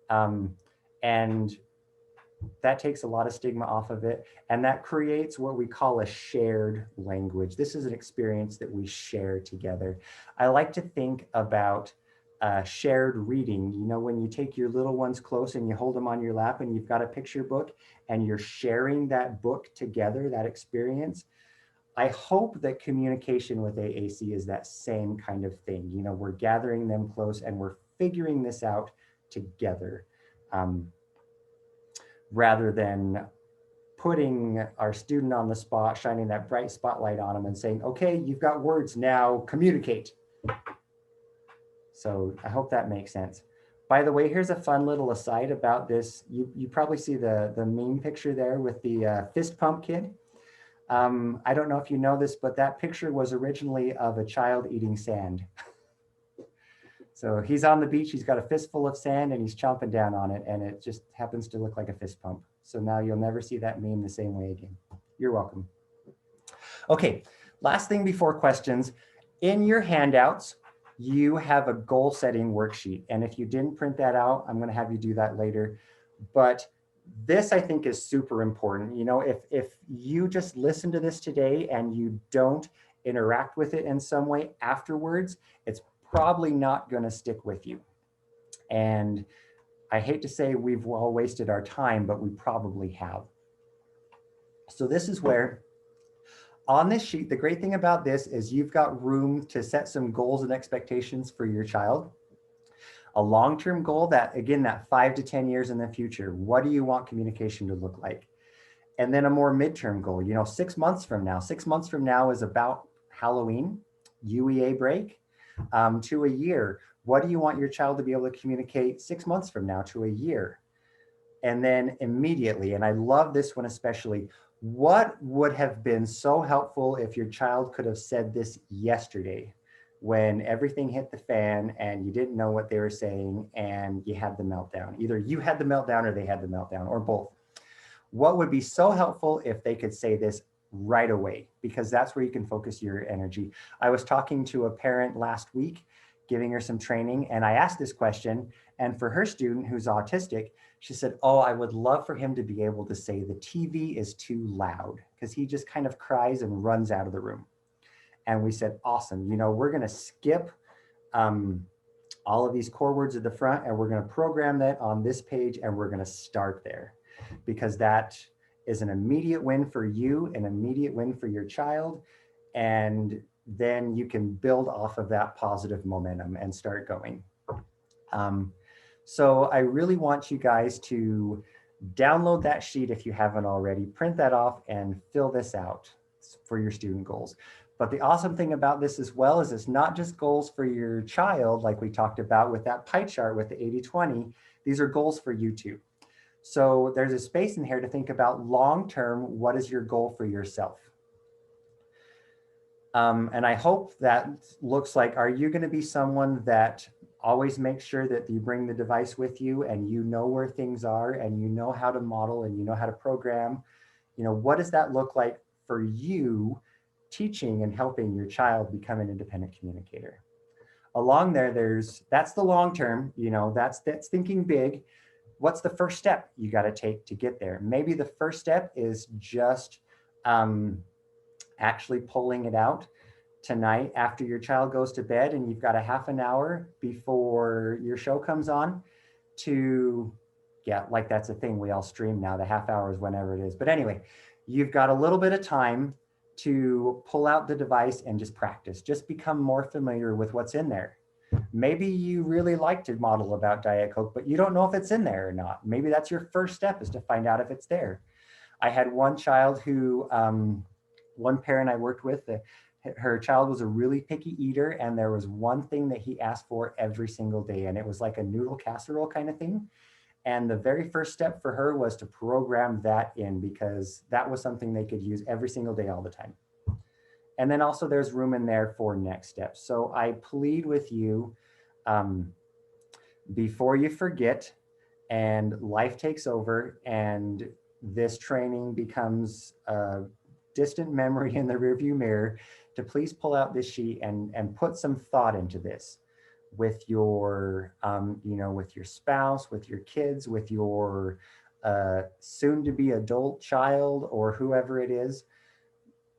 And that takes a lot of stigma off of it. And that creates what we call a shared language. This is an experience that we share together. I like to think about shared reading. You know, when you take your little ones close and you hold them on your lap and you've got a picture book and you're sharing that book together, that experience. I hope that communication with AAC is that same kind of thing. You know, we're gathering them close and we're figuring this out together. Rather than putting our student on the spot, shining that bright spotlight on them and saying, okay, you've got words, now communicate. So I hope that makes sense. By the way, here's a fun little aside about this. You probably see the meme picture there with the fist pump kid. I don't know if you know this, but that picture was originally of a child eating sand. So he's on the beach, he's got a fistful of sand and he's chomping down on it, and it just happens to look like a fist pump. So now you'll never see that meme the same way again. You're welcome. Okay, last thing before questions. In your handouts, you have a goal setting worksheet. And if you didn't print that out, I'm gonna have you do that later. But this I think is super important. You know, if you just listen to this today and you don't interact with it in some way afterwards, it's probably not going to stick with you. And I hate to say we've all wasted our time, but we probably have. So this is where on this sheet, the great thing about this is you've got room to set some goals and expectations for your child. A long-term goal that, again, that 5 to 10 years in the future, what do you want communication to look like? And then a more midterm goal, you know, 6 months from now is about Halloween, UEA break, to a year. What do you want your child to be able to communicate 6 months from now to a year? And then immediately, and I love this one especially, what would have been so helpful if your child could have said this yesterday when everything hit the fan and you didn't know what they were saying and you had the meltdown? Either you had the meltdown or they had the meltdown, or both. What would be so helpful if they could say this right away? Because that's where you can focus your energy. I was talking to a parent last week, giving her some training, and I asked this question, and for her student who's autistic, she said, oh, I would love for him to be able to say the TV is too loud, because he just kind of cries and runs out of the room. And we said, awesome, you know, we're going to skip all of these core words at the front, and we're going to program that on this page, and we're going to start there, because that is an immediate win for you, an immediate win for your child. And then you can build off of that positive momentum and start going. So I really want you guys to download that sheet if you haven't already, print that off and fill this out for your student goals. But the awesome thing about this as well is it's not just goals for your child, like we talked about with that pie chart with the 80-20, these are goals for you too. So there's a space in here to think about long-term, what is your goal for yourself? And I hope that looks like, are you going to be someone that always makes sure that you bring the device with you and you know where things are and you know how to model and you know how to program? You know, what does that look like for you teaching and helping your child become an independent communicator? Along there, that's the long term, you know, that's thinking big. What's the first step you got to take to get there? Maybe the first step is just actually pulling it out tonight after your child goes to bed and you've got a half an hour before your show comes on to, yeah, like that's a thing we all stream now, the half hours whenever it is. But anyway, you've got a little bit of time to pull out the device and just practice, just become more familiar with what's in there. Maybe you really like to model about Diet Coke, but you don't know if it's in there or not. Maybe that's your first step, is to find out if it's there. I had one child who, one parent I worked with, her child was a really picky eater, and there was one thing that he asked for every single day, and it was like a noodle casserole kind of thing. And the very first step for her was to program that in, because that was something they could use every single day, all the time. And then also there's room in there for next steps. So I plead with you, before you forget and life takes over and this training becomes a distant memory in the rearview mirror, to please pull out this sheet and put some thought into this with your, with your spouse, with your kids, with your soon to be adult child or whoever it is.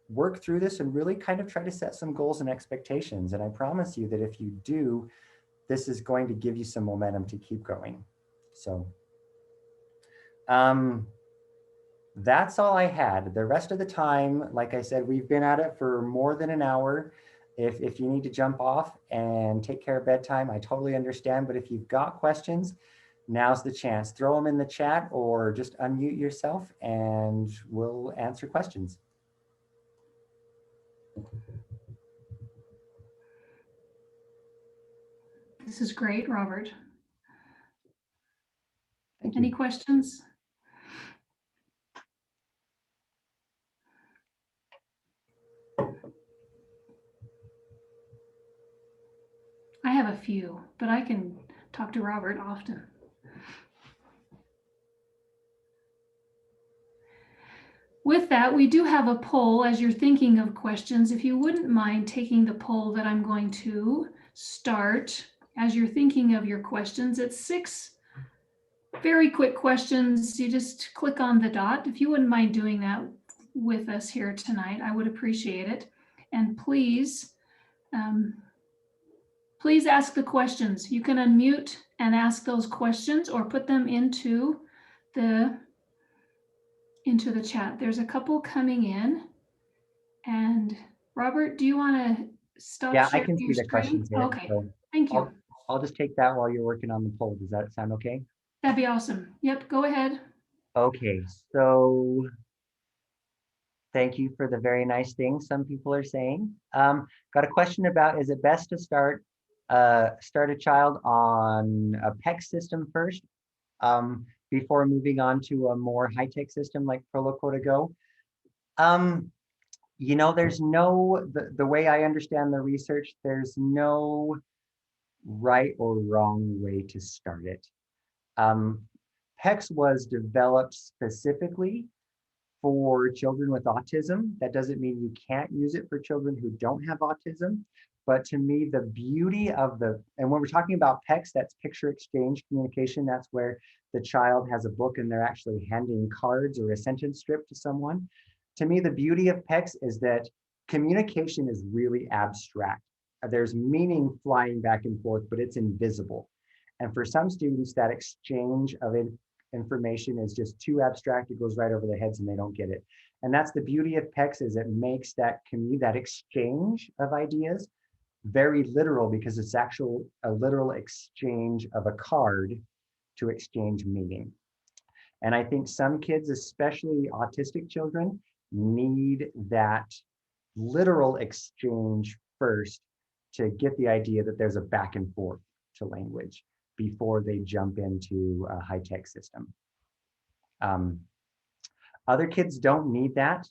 Work through this and really kind of try to set some goals and expectations. And I promise you that if you do, this is going to give you some momentum to keep going. So that's all I had. The rest of the time, like I said, we've been at it for more than an hour. If you need to jump off and take care of bedtime, I totally understand. But if you've got questions, now's the chance. Throw them in the chat or just unmute yourself and we'll answer questions. This is great, Robert. Thank Any you. questions? I have a few, but I can talk to Robert often. With that, we do have a poll as you're thinking of questions. If you wouldn't mind taking the poll that I'm going to start as you're thinking of your questions. It's 6 very quick questions. You just click on the dot. If you wouldn't mind doing that with us here tonight, I would appreciate it. And please, please ask the questions. You can unmute and ask those questions or put them into the chat. There's a couple coming in. And Robert, do you want to stop Yeah, I sharing can see your the screen? questions here. Okay, So thank you. I'll just take that while you're working on the poll. Does that sound okay? That'd be awesome. Yep, go ahead. Okay, so thank you for the very nice things some people are saying. Got a question about, is it best to start a child on a PEC system first before moving on to a more high-tech system like Proloquo to go? There's no, the way I understand the research, there's no right or wrong way to start it. PECS was developed specifically for children with autism. That doesn't mean you can't use it for children who don't have autism. But to me, the beauty of and when we're talking about PECS, that's picture exchange communication. That's where the child has a book and they're actually handing cards or a sentence strip to someone. To me, the beauty of PECS is that communication is really abstract. There's meaning flying back and forth, but it's invisible. And for some students, that exchange of information is just too abstract. It goes right over their heads and they don't get it. And that's the beauty of PECS, is it makes that exchange of ideas very literal, because it's a literal exchange of a card to exchange meaning. And I think some kids, especially autistic children, need that literal exchange first to get the idea that there's a back and forth to language before they jump into a high-tech system. Other kids don't need that,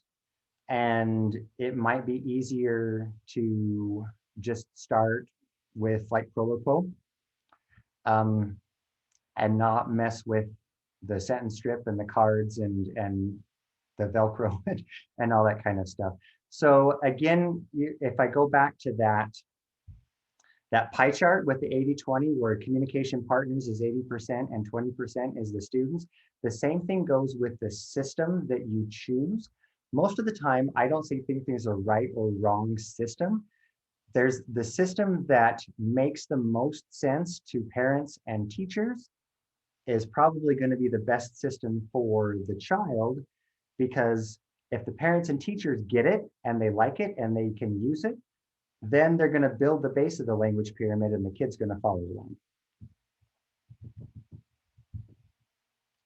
and it might be easier to just start with like Proloquo and not mess with the sentence strip and the cards and the Velcro and all that kind of stuff. So again, if I go back to that pie chart with the 80-20, where communication partners is 80% and 20% is the students, the same thing goes with the system that you choose. Most of the time, I don't think there's a right or wrong system. There's the system that makes the most sense to parents and teachers is probably going to be the best system for the child, because if the parents and teachers get it and they like it and they can use it, then they're going to build the base of the language pyramid and the kid's going to follow along.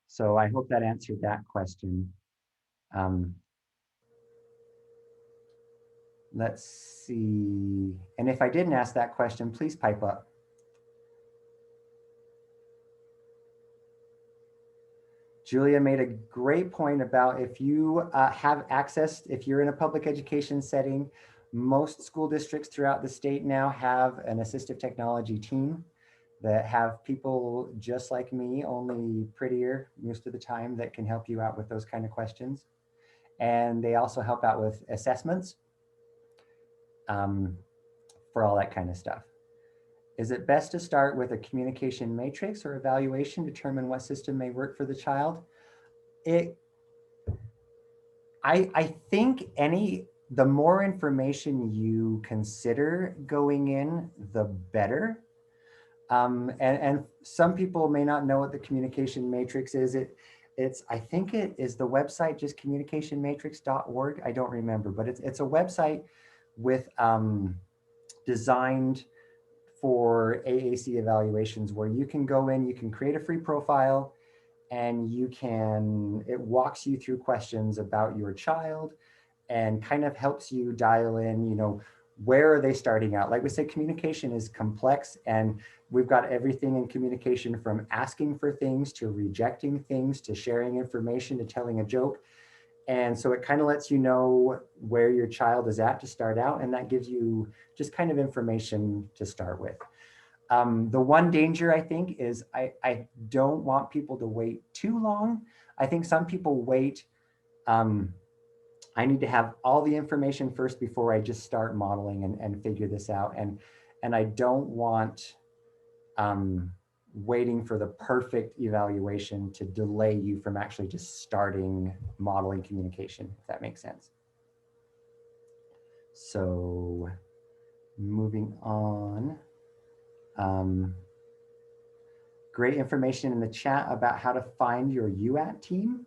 So I hope that answered that question. Let's see. And if I didn't ask that question, please pipe up. Julia made a great point about if you have access, if you're in a public education setting, most school districts throughout the state now have an assistive technology team that have people just like me, only prettier most of the time, that can help you out with those kind of questions. And they also help out with assessments for all that kind of stuff. Is it best to start with a communication matrix or evaluation to determine what system may work for the child? I think the more information you consider going in, the better. And some people may not know what the communication matrix is. I think it is the website just communicationmatrix.org. I don't remember, but it's a website with designed for AAC evaluations where you can go in, you can create a free profile, and it walks you through questions about your child and kind of helps you dial in, where are they starting out? Like we said, communication is complex, and we've got everything in communication from asking for things to rejecting things to sharing information to telling a joke. And so it kind of lets you know where your child is at to start out, and that gives you just kind of information to start with. The one danger, I think, is I don't want people to wait too long. I think some people wait. I need to have all the information first before I just start modeling and figure this out. And I don't want waiting for the perfect evaluation to delay you from actually just starting modeling communication, if that makes sense. So moving on. Great information in the chat about how to find your UAT team,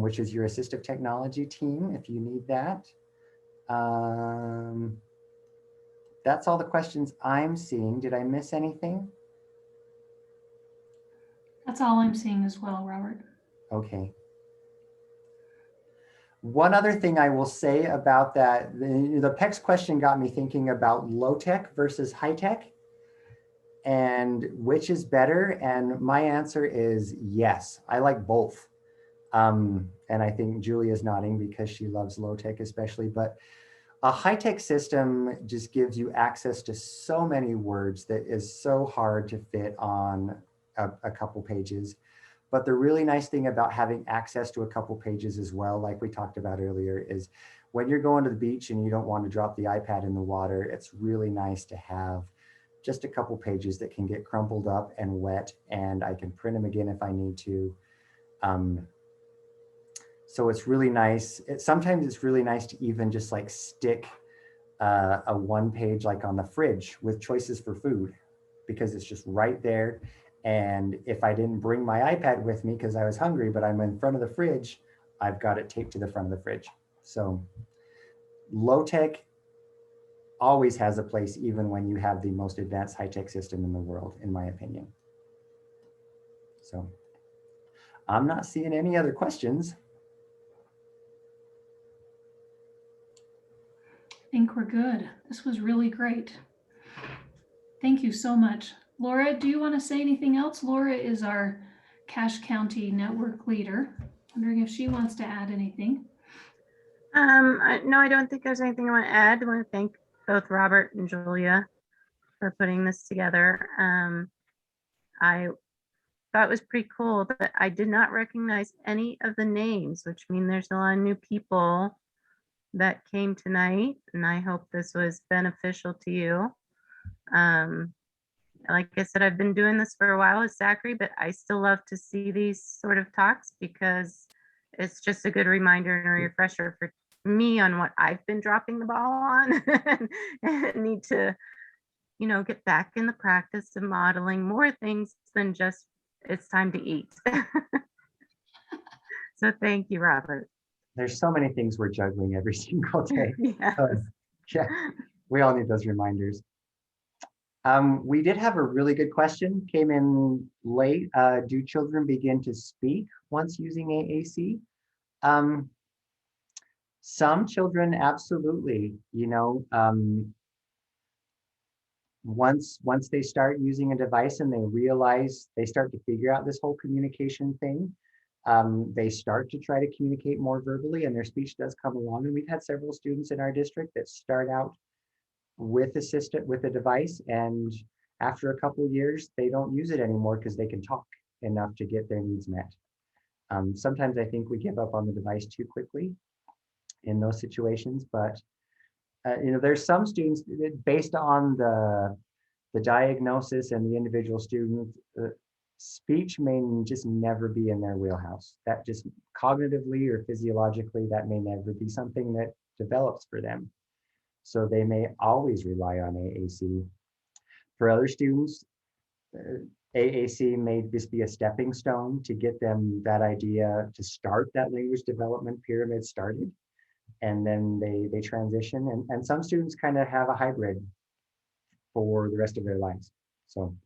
which is your assistive technology team, if you need that. That's all the questions I'm seeing. Did I miss anything? That's all I'm seeing as well, Robert. Okay. One other thing I will say about that, the PECS question got me thinking about low tech versus high tech and which is better. And my answer is yes, I like both. And I think Julia's nodding because she loves low tech especially, but a high tech system just gives you access to so many words that is so hard to fit on a couple pages. But the really nice thing about having access to a couple pages as well, like we talked about earlier, is when you're going to the beach and you don't want to drop the iPad in the water, it's really nice to have just a couple pages that can get crumpled up and wet, and I can print them again if I need to. So it's really nice. Sometimes it's really nice to even just like stick a one page like on the fridge with choices for food, because it's just right there. And if I didn't bring my iPad with me because I was hungry, but I'm in front of the fridge, I've got it taped to the front of the fridge. So low tech always has a place, even when you have the most advanced high tech system in the world, in my opinion. So I'm not seeing any other questions. I think we're good. This was really great. Thank you so much. Laura, do you want to say anything else? Laura is our Cache County network leader. Wondering if she wants to add anything. No, I don't think there's anything I want to add. I want to thank both Robert and Julia for putting this together. I thought it was pretty cool that I did not recognize any of the names, which means there's a lot of new people that came tonight, and I hope this was beneficial to you. Like I said, I've been doing this for a while with Zachary, but I still love to see these sort of talks because it's just a good reminder and a refresher for me on what I've been dropping the ball on and need to, get back in the practice of modeling more things than just it's time to eat. So thank you, Robert. There's so many things we're juggling every single day. Yes. Yeah, we all need those reminders. We did have a really good question, came in late. Do children begin to speak once using AAC? Some children, absolutely. Once they start using a device and they realize, they start to figure out this whole communication thing, They start to try to communicate more verbally and their speech does come along. And we've had several students in our district that start out with a device, and after a couple years, they don't use it anymore because they can talk enough to get their needs met. Sometimes I think we give up on the device too quickly in those situations, but there's some students based on the diagnosis and the individual student, speech may just never be in their wheelhouse. That just cognitively or physiologically, that may never be something that develops for them. So they may always rely on AAC. For other students, AAC may just be a stepping stone to get them that idea to start that language development pyramid started. And then they transition. And some students kind of have a hybrid for the rest of their lives. So.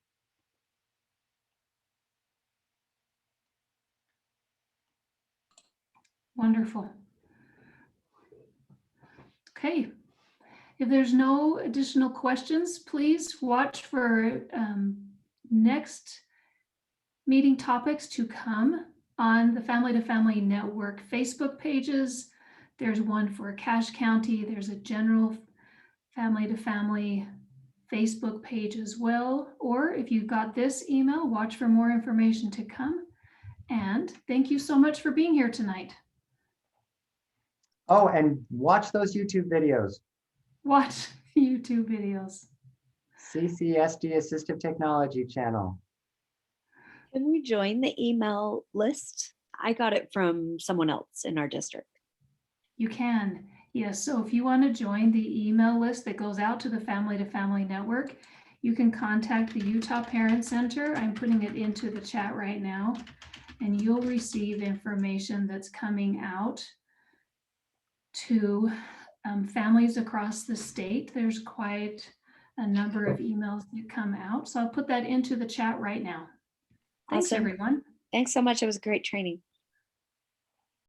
Wonderful. Okay. If there's no additional questions, please watch for next meeting topics to come on the Family to Family Network Facebook pages. There's one for Cache County. There's a general Family to Family Facebook page as well. Or if you've got this email, watch for more information to come. And thank you so much for being here tonight. Oh, and watch those YouTube videos. Watch YouTube videos. CCSD Assistive Technology channel. Can we join the email list? I got it from someone else in our district. You can, yes. So if you want to join the email list that goes out to the Family to Family Network, you can contact the Utah Parent Center. I'm putting it into the chat right now, and you'll receive information that's coming out to families across the state. There's quite a number of emails that come out. So I'll put that into the chat right now. Thanks, Awesome. everyone. Thanks so much. It was great training.